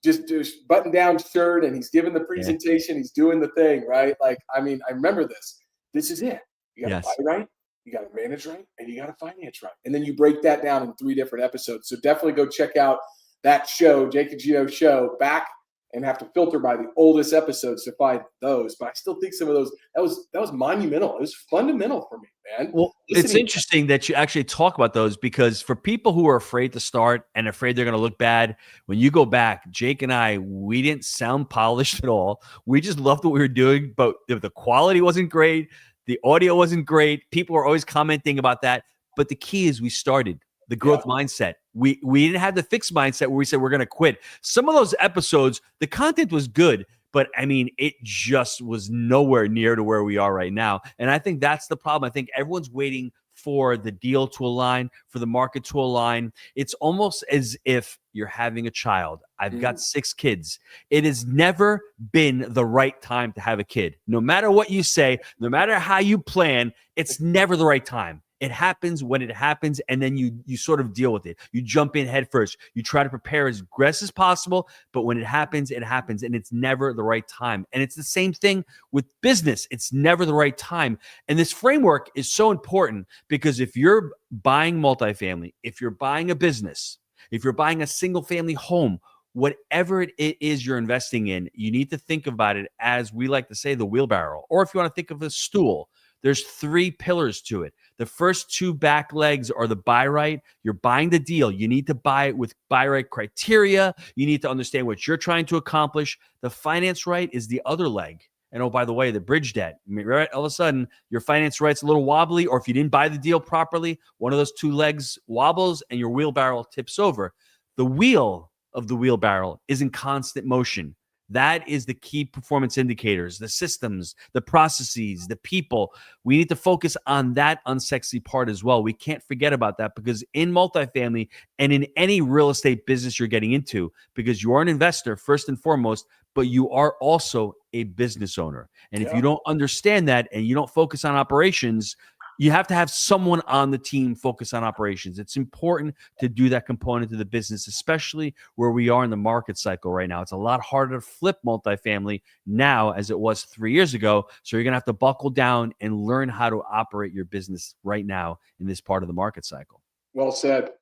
A: just button down shirt, and he's giving the presentation. He's doing the thing, right? Like, I remember this. This is it. You got to buy right, you got to manage right, and you got to finance right. And then you break that down in 3 different episodes. So definitely go check out that show, Jake and Gino show, back, and have to filter by the oldest episodes to find those. But I still think some of those, that was monumental. It was fundamental for me, man.
B: Well, it's interesting that you actually talk about those, because for people who are afraid to start and afraid they're going to look bad, when you go back, Jake and I, we didn't sound polished at all. We just loved what we were doing, but the quality wasn't great. The audio wasn't great. People were always commenting about that. But the key is we started. The growth mindset. We didn't have the fixed mindset where we said we're going to quit. Some of those episodes, the content was good, but it just was nowhere near to where we are right now. And I think that's the problem. I think everyone's waiting for the deal to align, for the market to align. It's almost as if you're having a child. I've got 6 kids. It has never been the right time to have a kid. No matter what you say, no matter how you plan, it's never the right time. It happens when it happens, and then you sort of deal with it. You jump in head first. You try to prepare as best as possible, but when it happens, and it's never the right time. And it's the same thing with business. It's never the right time. And this framework is so important because if you're buying multifamily, if you're buying a business, if you're buying a single family home, whatever it is you're investing in, you need to think about it as we like to say, the wheelbarrow. Or if you want to think of a stool, there's 3 pillars to it. The first 2 back legs are the buy right. You're buying the deal. You need to buy it with buy right criteria. You need to understand what you're trying to accomplish. The finance right is the other leg. And oh, by the way, the bridge debt, right? All of a sudden, your finance right's a little wobbly, or if you didn't buy the deal properly, one of those 2 legs wobbles and your wheelbarrow tips over. The wheel of the wheelbarrow is in constant motion. That is the key performance indicators, the systems, the processes, the people. We need to focus on that unsexy part as well. We can't forget about that because in multifamily and in any real estate business you're getting into, because you are an investor first and foremost, but you are also a business owner. And if you don't understand that and you don't focus on operations, you have to have someone on the team focus on operations. It's important to do that component of the business, especially where we are in the market cycle right now. It's a lot harder to flip multifamily now as it was 3 years ago. So you're going to have to buckle down and learn how to operate your business right now in this part of the market cycle.
A: Well said.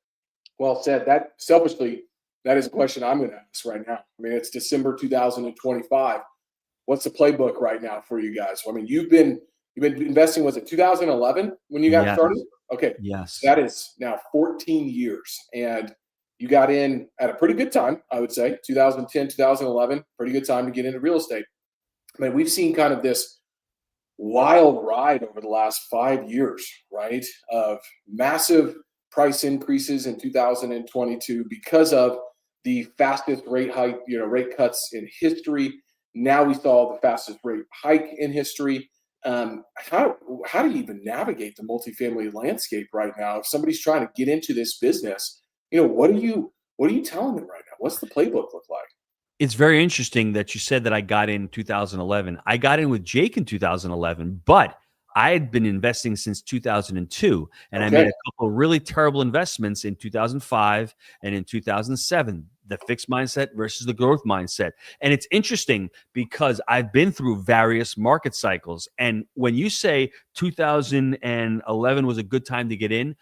A: Well said. That selfishly, that is a question I'm going to ask right now. I mean, it's December 2025. What's the playbook right now for you guys? I mean, you've been investing, was it 2011 when you got started? Okay.
B: Yes.
A: That is now 14 years. And you got in at a pretty good time, I would say, 2010, 2011, pretty good time to get into real estate. I mean, we've seen kind of this wild ride over the last 5 years, right? Of massive price increases in 2022 because of the fastest rate hike, rate cuts in history. Now we saw the fastest rate hike in history. How do you even navigate the multifamily landscape right now? If somebody's trying to get into this business, what are you telling them right now? What's the playbook look like?
B: It's very interesting that you said that I got in 2011. I got in with Jake in 2011, but I had been investing since 2002, and I made a couple of really terrible investments in 2005 and in 2007. The fixed mindset versus the growth mindset. And it's interesting because I've been through various market cycles. And when you say 2011 was a good time to get in,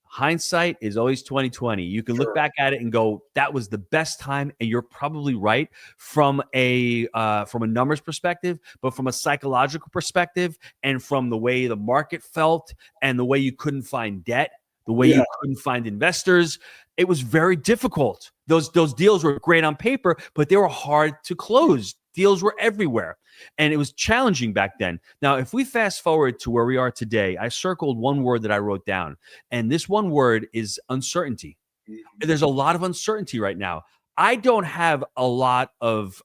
B: hindsight is always 2020. You can look back at it and go, that was the best time. And you're probably right from a numbers perspective, but from a psychological perspective and from the way the market felt and the way you couldn't find debt, the way you couldn't find investors, it was very difficult. Those deals were great on paper, but they were hard to close. Deals were everywhere, and it was challenging back then. Now, if we fast forward to where we are today, I circled one word that I wrote down, and this one word is uncertainty. There's a lot of uncertainty right now. I don't have a lot of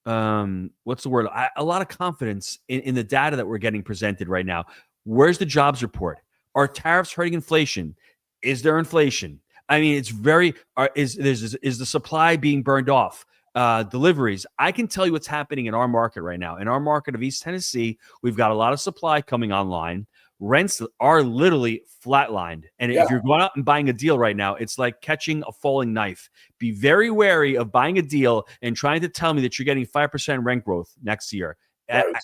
B: what's the word? A lot of confidence in the data that we're getting presented right now. Where's the jobs report? Are tariffs hurting inflation? Is there inflation? I mean, it's very, is the supply being burned off? Deliveries. I can tell you what's happening in our market right now. In our market of East Tennessee, we've got a lot of supply coming online. Rents are literally flatlined. And if you're going out and buying a deal right now, it's like catching a falling knife. Be very wary of buying a deal and trying to tell me that you're getting 5% rent growth next year.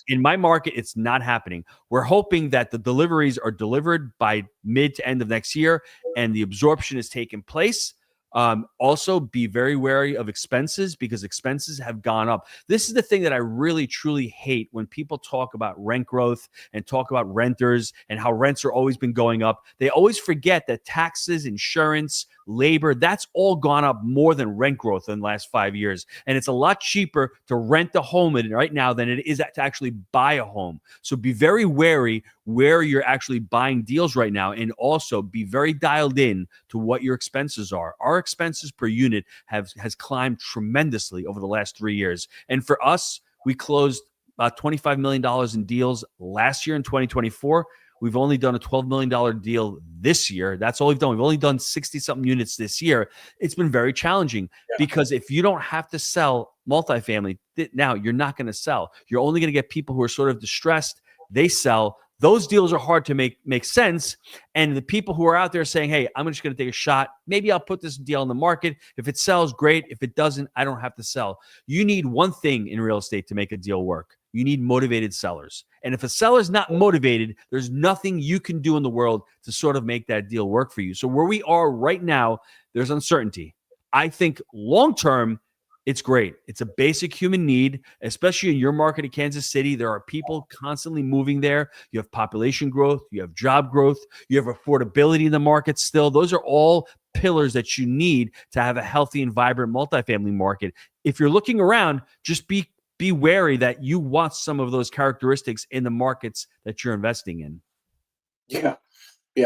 B: In my market, it's not happening. We're hoping that the deliveries are delivered by mid to end of next year and the absorption is taking place. Also, be very wary of expenses because expenses have gone up. This is the thing that I really, truly hate when people talk about rent growth and talk about renters and how rents are always been going up. They always forget that taxes, insurance, labor, that's all gone up more than rent growth in the last 5 years. And it's a lot cheaper to rent a home right now than it is to actually buy a home. So be very wary where you're actually buying deals right now, and also be very dialed in to what your expenses are. Our expenses per unit has climbed tremendously over the last 3 years. And for us, we closed about $25 million in deals last year in 2024. We've only done a $12 million deal this year. That's all we've done. We've only done 60-something units this year. It's been very challenging because if you don't have to sell multifamily, now you're not going to sell. You're only going to get people who are sort of distressed. They sell. those deals are hard to make sense. And the people who are out there saying, hey, I'm just going to take a shot. Maybe I'll put this deal on the market. If it sells, great. If it doesn't, I don't have to sell. You need one thing in real estate to make a deal work. You need motivated sellers. And if a seller's not motivated, there's nothing you can do in the world to sort of make that deal work for you. So where we are right now, there's uncertainty. I think long-term, it's great. It's a basic human need, especially in your market in Kansas City. There are people constantly moving there. You have population growth. You have job growth. You have affordability in the market still. Those are all pillars that you need to have a healthy and vibrant multifamily market. If you're looking around, just be wary that you want some of those characteristics in the markets that you're investing in.
A: Yeah,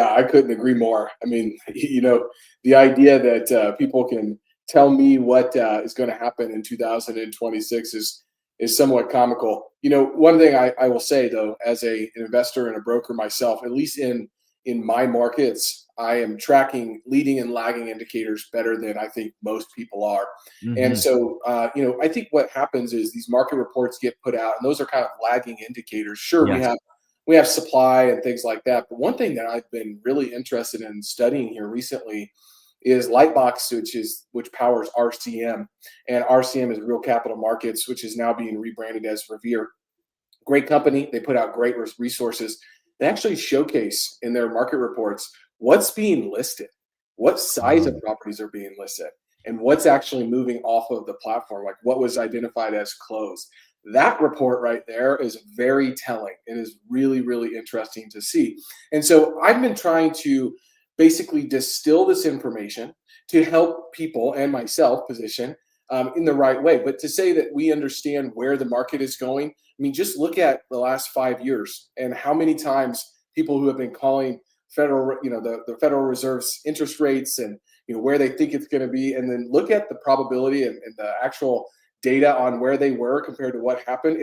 A: I couldn't agree more. I mean, the idea that people can tell me what is going to happen in 2026 is somewhat comical. One thing I will say though, as an investor and a broker myself, at least in my markets, I am tracking leading and lagging indicators better than I think most people are.
B: Mm-hmm.
A: And so, I think what happens is these market reports get put out, and those are kind of lagging indicators. Sure,
B: Yes.
A: we have supply and things like that. But one thing that I've been really interested in studying here recently is Lightbox, which powers RCM, and RCM is Real Capital Markets, which is now being rebranded as Revere. Great company. They put out great resources. They actually showcase in their market reports what's being listed, what size of properties are being listed, and what's actually moving off of the platform, like what was identified as closed. That report right there is very telling. It is really, really interesting to see. And so I've been trying to basically distill this information to help people and myself position in the right way. But to say that we understand where the market is going, I mean, just look at the last 5 years and how many times people who have been calling federal, the Federal Reserve's interest rates and where they think it's going to be, and then look at the probability and the actual data on where they were compared to what happened.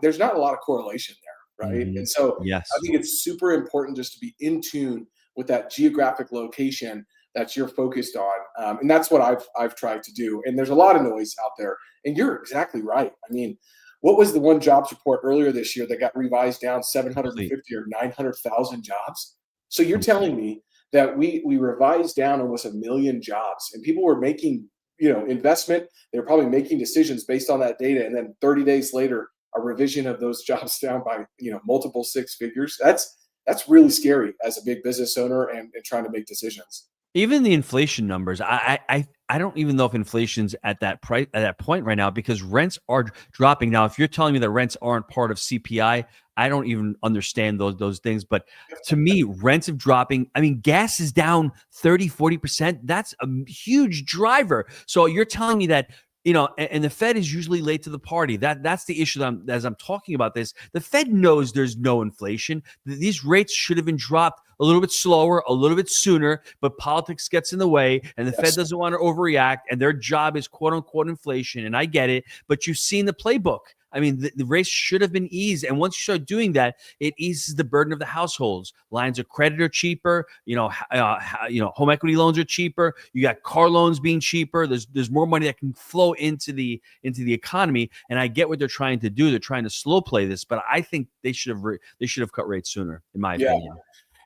A: There's not a lot of correlation there, right?
B: Mm-hmm.
A: And so
B: Yes.
A: I think it's super important just to be in tune with that geographic location that you're focused on. And that's what I've tried to do. And there's a lot of noise out there. And you're exactly right. I mean, what was the one jobs report earlier this year that got revised down 750 or 900,000 jobs? So you're telling me that we revised down almost 1 million jobs, and people were making, investment. They were probably making decisions based on that data. And then 30 days later, a revision of those jobs down by, multiple six figures. That's really scary as a big business owner and trying to make decisions.
B: Even the inflation numbers, I don't even know if inflation's at that point right now, because rents are dropping. Now, if you're telling me that rents aren't part of CPI, I don't even understand those things. But to me, rents are dropping. I mean, gas is down 30-40%. That's a huge driver. So you're telling me that, and the Fed is usually late to the party. That's the issue as I'm talking about this. The Fed knows there's no inflation. These rates should have been dropped a little bit slower, a little bit sooner, but politics gets in the way, and the Fed doesn't want to overreact, and their job is quote unquote inflation. And I get it, but you've seen the playbook. I mean, the rates should have been eased. And once you start doing that, it eases the burden of the households. Lines of credit are cheaper. Home equity loans are cheaper. You got car loans being cheaper. There's more money that can flow into the economy. And I get what they're trying to do. They're trying to slow play this, but I think they should have cut rates sooner, in my opinion.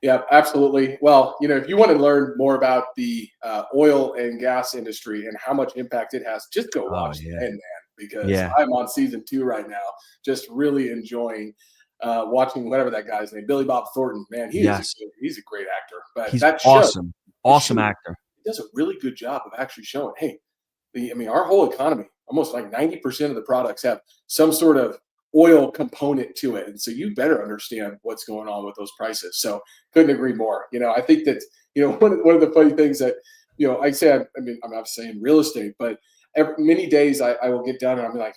A: Yeah, absolutely. Well, if you want to learn more about the oil and gas industry and how much impact it has, just go watch the Man, because I'm on season 2 right now, just really enjoying watching whatever that guy's name, Billy Bob Thornton. Man, he's a great actor. But
B: he's
A: that
B: awesome actor.
A: He does a really good job of actually showing, hey, our whole economy, almost like 90% of the products have some sort of oil component to it. And so you better understand what's going on with those prices. So couldn't agree more. I think that, one of the funny things that, I say, I'm not saying real estate, but many days I will get done and I'm like,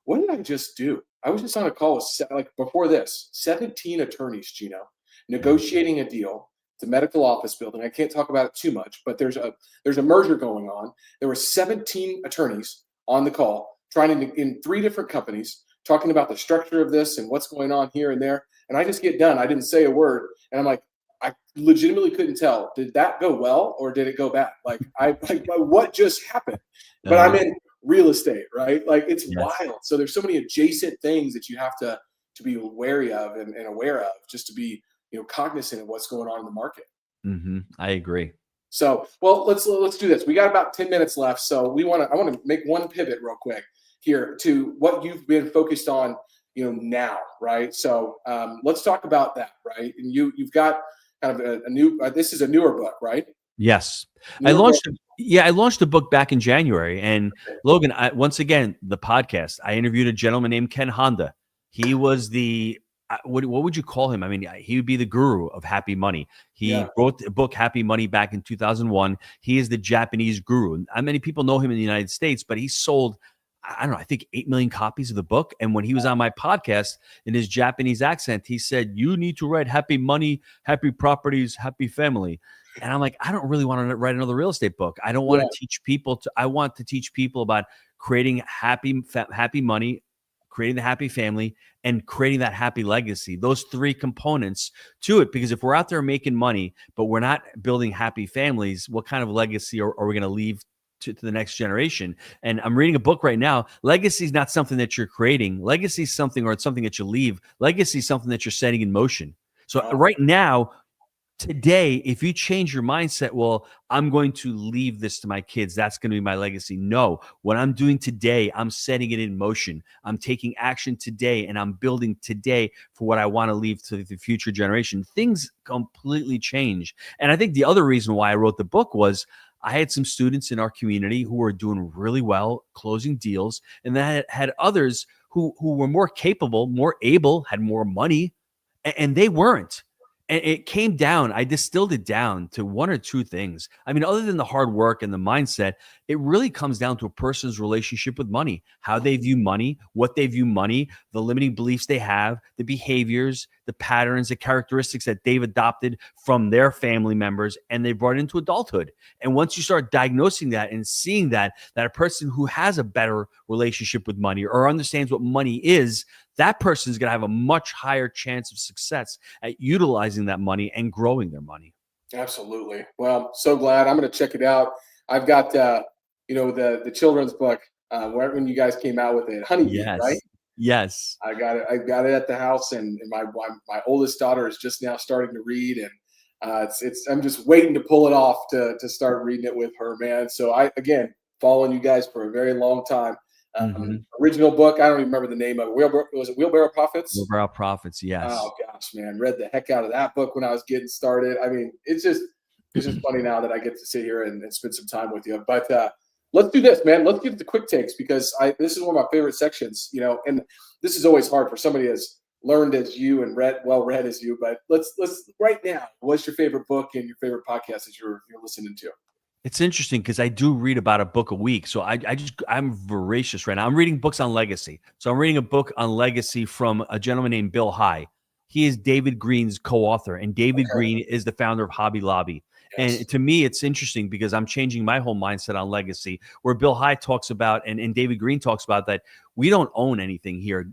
A: what did I just do? I was just on a call with, before this, 17 attorneys, Gino, negotiating a deal. It's a medical office building. I can't talk about it too much, but there's a merger going on. There were 17 attorneys on the call in 3 different companies, talking about the structure of this and what's going on here and there. And I just get done. I didn't say a word. And I'm like, I legitimately couldn't tell. Did that go well or did it go bad? What just happened? But I'm in real estate, right? Like, it's wild. So there's so many adjacent things that you have to wary of and aware of, just to be, cognizant of what's going on in the market.
B: I agree.
A: So, well, let's do this. We got about 10 minutes left, so I want to make one pivot real quick here to what you've been focused on, now, right? So, let's talk about that, right? And you've got kind of a new. This is a newer book, right?
B: Yes. I
A: Newer book.
B: launched a book back in January. And Logan, once again, the podcast, I interviewed a gentleman named Ken Honda. He was the, what would you call him? I mean, he would be the guru of happy money. He wrote the book Happy Money back in 2001. He is the Japanese guru. Not many people know him in the United States, but he sold, I don't know, I think 8 million copies of the book. And when he was on my podcast in his Japanese accent, he said, "You need to write happy money, happy properties, happy family." And I'm like, I don't really want to write another real estate book. I don't want to teach people I want to teach people about creating happy money, creating the happy family, and creating that happy legacy. Those three components to it. Because if we're out there making money, but we're not building happy families, what kind of legacy are we going to leave to the next generation? And I'm reading a book right now. Legacy is not something that you're creating. Legacy is something, or it's something that you leave. Legacy is something that you're setting in motion. So right now, today, if you change your mindset, well, I'm going to leave this to my kids, that's going to be my legacy. No, what I'm doing today, I'm setting it in motion. I'm taking action today, and I'm building today for what I want to leave to the future generation. Things completely change. And I think the other reason why I wrote the book was I had some students in our community who were doing really well, closing deals, and then had others who were more capable, more able, had more money, and they weren't. And it came down, I distilled it down to one or two things. I mean, other than the hard work and the mindset, it really comes down to a person's relationship with money, how they view money, what they view money, the limiting beliefs they have, the behaviors, the patterns, the characteristics that they've adopted from their family members, and they brought into adulthood. And once you start diagnosing that and seeing that a person who has a better relationship with money or understands what money is, that person is going to have a much higher chance of success at utilizing that money and growing their money.
A: Absolutely. Well, so glad. I'm going to check it out. I've got, the children's book, when you guys came out with it, Honeybee, right?
B: Yes.
A: I got it at the house, and my oldest daughter is just now starting to read, and I'm just waiting to pull it off to start reading it with her, man. So again, following you guys for a very long time. Original book, I don't even remember the name of it. Was it Wheelbarrow Profits?
B: Wheelbarrow Profits, yes.
A: Oh gosh, man, read the heck out of that book when I was getting started. I mean, it's just funny now that I get to sit here and spend some time with you. But let's do this, man. Let's get to the quick takes, because this is one of my favorite sections. And this is always hard for somebody as learned as you and well read as you. But let's right now. What's your favorite book and your favorite podcast that you're listening to?
B: It's interesting because I do read about a book a week. So I'm voracious right now. I'm reading books on legacy. So I'm reading a book on legacy from a gentleman named Bill High. He is David Green's co-author, and David Green is the founder of Hobby Lobby. Yes. And to me, it's interesting because I'm changing my whole mindset on legacy, where Bill High talks about, and David Green talks about, that we don't own anything here.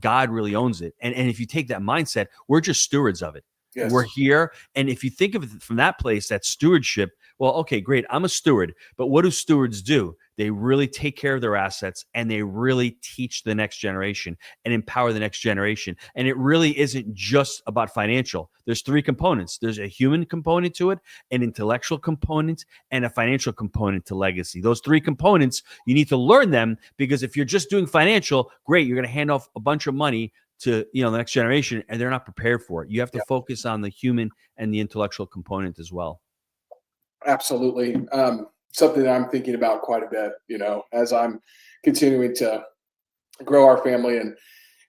B: God really owns it. And if you take that mindset, we're just stewards of it. Yes. We're here. And if you think of it from that place, that stewardship, well, okay, great. I'm a steward. But what do stewards do? They really take care of their assets, and they really teach the next generation and empower the next generation. And it really isn't just about financial. There's three components. There's a human component to it, an intellectual component, and a financial component to legacy. Those three components, you need to learn them, because if you're just doing financial, great, you're going to hand off a bunch of money to the next generation, and they're not prepared for it. You have to focus on the human and the intellectual component as well.
A: Absolutely. Something that I'm thinking about quite a bit, as I'm continuing to grow our family, and,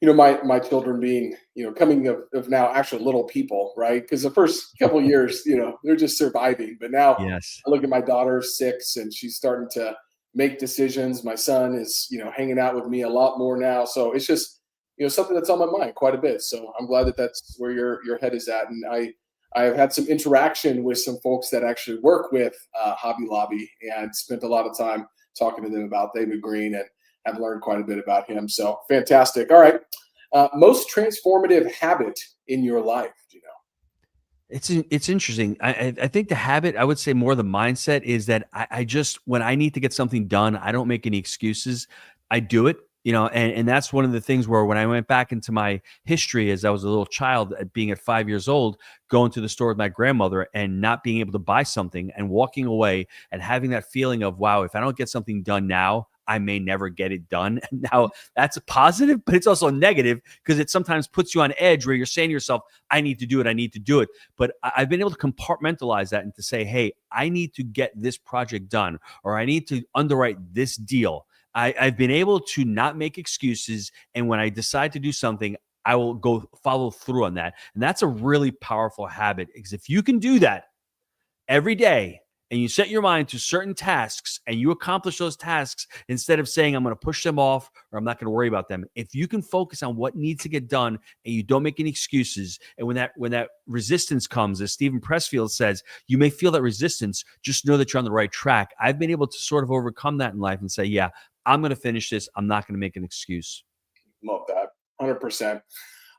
A: my children being, coming of now actually little people, right? Because the first couple of years, they're just surviving. But now
B: yes.
A: I look at my daughter, 6, and she's starting to make decisions. My son is, hanging out with me a lot more now. So it's just, something that's on my mind quite a bit. So I'm glad that that's where your head is at. And I've had some interaction with some folks that actually work with Hobby Lobby, and spent a lot of time talking to them about David Green, and have learned quite a bit about him. So fantastic. All right. Most transformative habit in your life,
B: It's interesting. I think the habit, I would say more the mindset, is that I just, when I need to get something done, I don't make any excuses. I do it. And that's one of the things where when I went back into my history as I was a little child, being at 5 years old, going to the store with my grandmother and not being able to buy something and walking away and having that feeling of, wow, if I don't get something done now, I may never get it done. And now that's a positive, but it's also a negative because it sometimes puts you on edge where you're saying to yourself, I need to do it. I need to do it. But I've been able to compartmentalize that and to say, hey, I need to get this project done, or I need to underwrite this deal. I've been able to not make excuses. And when I decide to do something, I will go follow through on that. And that's a really powerful habit, because if you can do that every day and you set your mind to certain tasks and you accomplish those tasks instead of saying, I'm going to push them off or I'm not going to worry about them. If you can focus on what needs to get done and you don't make any excuses. And when that resistance comes, as Stephen Pressfield says, you may feel that resistance, just know that you're on the right track. I've been able to sort of overcome that in life and say, yeah, I'm going to finish this. I'm not going to make an excuse.
A: Love that. 100%.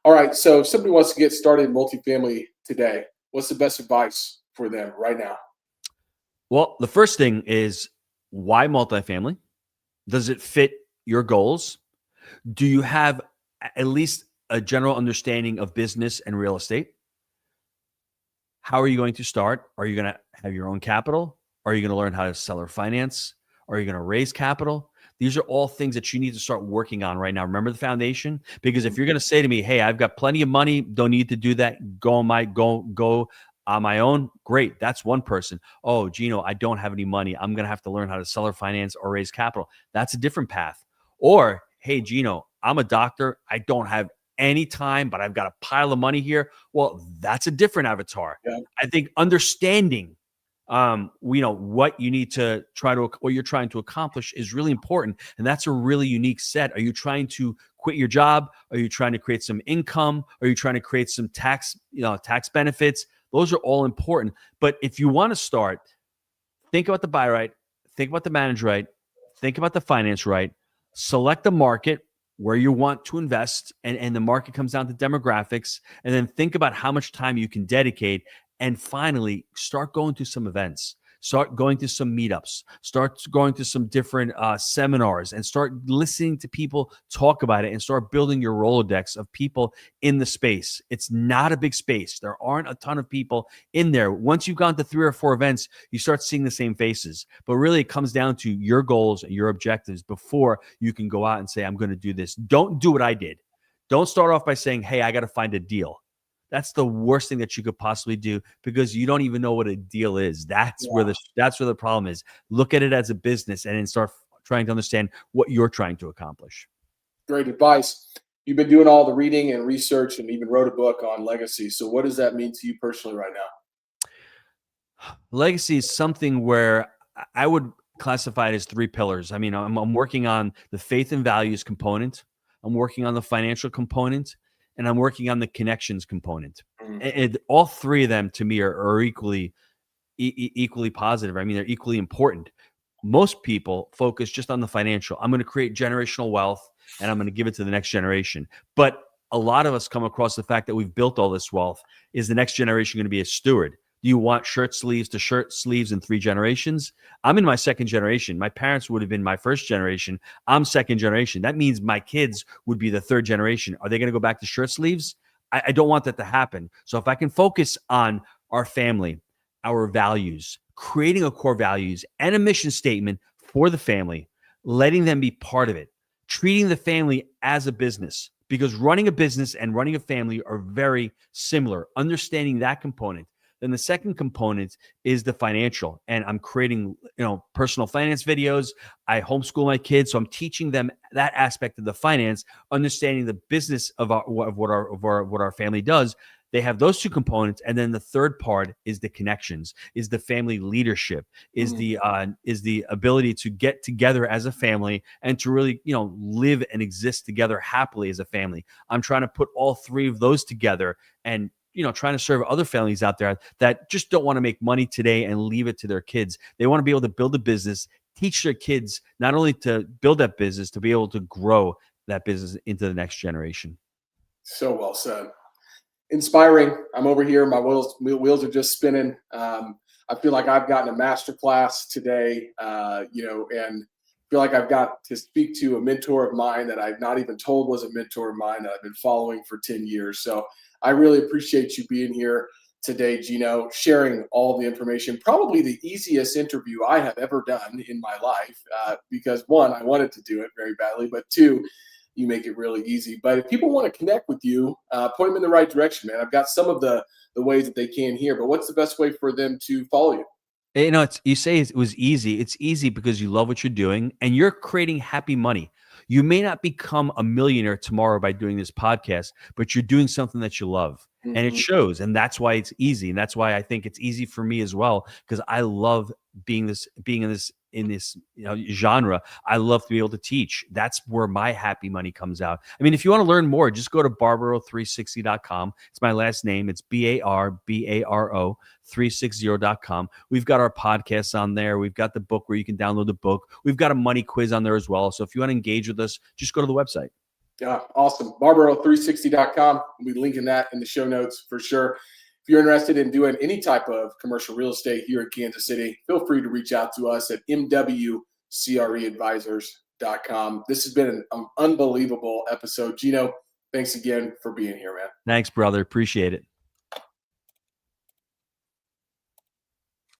A: All right. So if somebody wants to get started in multifamily today, what's the best advice for them right now?
B: Well, the first thing is, why multifamily? Does it fit your goals? Do you have at least a general understanding of business and real estate? How are you going to start? Are you going to have your own capital? Are you going to learn how to seller finance? Are you going to raise capital? These are all things that you need to start working on right now. Remember the foundation? Because if you're going to say to me, hey, I've got plenty of money, don't need to do that, go on my own, great. That's one person. Oh, Gino, I don't have any money. I'm going to have to learn how to seller finance or raise capital. That's a different path. Or, hey, Gino, I'm a doctor. I don't have any time, but I've got a pile of money here. Well, that's a different avatar.
A: Yeah.
B: I think understanding what you need to what you're trying to accomplish is really important. And that's a really unique set. Are you trying to quit your job? Are you trying to create some income? Are you trying to create some tax benefits? Those are all important. But if you want to start, think about the buy right, think about the manage right, think about the finance right, select the market where you want to invest, and the market comes down to demographics, and then think about how much time you can dedicate. And finally, start going to some events, start going to some meetups, start going to some different seminars, and start listening to people talk about it, and start building your Rolodex of people in the space. It's not a big space. There aren't a ton of people in there. Once you've gone to 3 or 4 events, you start seeing the same faces. But really, it comes down to your goals and your objectives before you can go out and say, I'm going to do this. Don't do what I did. Don't start off by saying, hey, I got to find a deal. That's the worst thing that you could possibly do, because you don't even know what a deal is. That's where the problem is. Look at it as a business and then start trying to understand what you're trying to accomplish.
A: Great advice. You've been doing all the reading and research and even wrote a book on legacy. So what does that mean to you personally right now?
B: Legacy is something where I would classify it as 3 pillars. I mean, I'm working on the faith and values component. I'm working on the financial component, and I'm working on the connections component. And all 3 of them to me are equally positive. I mean, they're equally important. Most people focus just on the financial. I'm going to create generational wealth and I'm going to give it to the next generation. But a lot of us come across the fact that we've built all this wealth. Is the next generation going to be a steward? Do you want shirt sleeves to shirt sleeves in 3 generations? I'm in my 2nd generation. My parents would have been my 1st generation. I'm 2nd generation. That means my kids would be the 3rd generation. Are they going to go back to shirt sleeves? I don't want that to happen. So if I can focus on our family, our values, creating a core values and a mission statement for the family, letting them be part of it, treating the family as a business, because running a business and running a family are very similar. Understanding that component. Then the second component is the financial, and I'm creating, personal finance videos. I homeschool my kids, so I'm teaching them that aspect of the finance, understanding the business of what our family does. They have those 2 components, and then the third part is the connections, is the family leadership, is the ability to get together as a family and to really, live and exist together happily as a family. I'm trying to put all 3 of those together, and trying to serve other families out there that just don't want to make money today and leave it to their kids. They want to be able to build a business, teach their kids not only to build that business, to be able to grow that business into the next generation.
A: So well said. Inspiring. I'm over here. My wheels are just spinning. I feel like I've gotten a masterclass today, and feel like I've got to speak to a mentor of mine that I've not even told was a mentor of mine that I've been following for 10 years. So I really appreciate you being here today, Gino, sharing all the information. Probably the easiest interview I have ever done in my life, because one, I wanted to do it very badly, but two, you make it really easy. But if people want to connect with you, point them in the right direction, man. I've got some of the ways that they can here, but what's the best way for them to follow you?
B: You say it was easy. It's easy because you love what you're doing and you're creating happy money. You may not become a millionaire tomorrow by doing this podcast, but you're doing something that you love. And it shows. And that's why it's easy. And that's why I think it's easy for me as well, because I love being in this genre. I love to be able to teach. That's where my happy money comes out. I mean, if you want to learn more, just go to barbaro360.com. It's my last name. It's BARBARO 360.com. We've got our podcasts on there. We've got the book where you can download the book. We've got a money quiz on there as well. So if you want to engage with us, just go to the website.
A: Yeah, awesome. Barbaro360.com. We'll be linking that in the show notes for sure. If you're interested in doing any type of commercial real estate here in Kansas City, feel free to reach out to us at mwcreadvisors.com. This has been an unbelievable episode. Gino, thanks again for being here, man.
B: Thanks, brother. Appreciate it.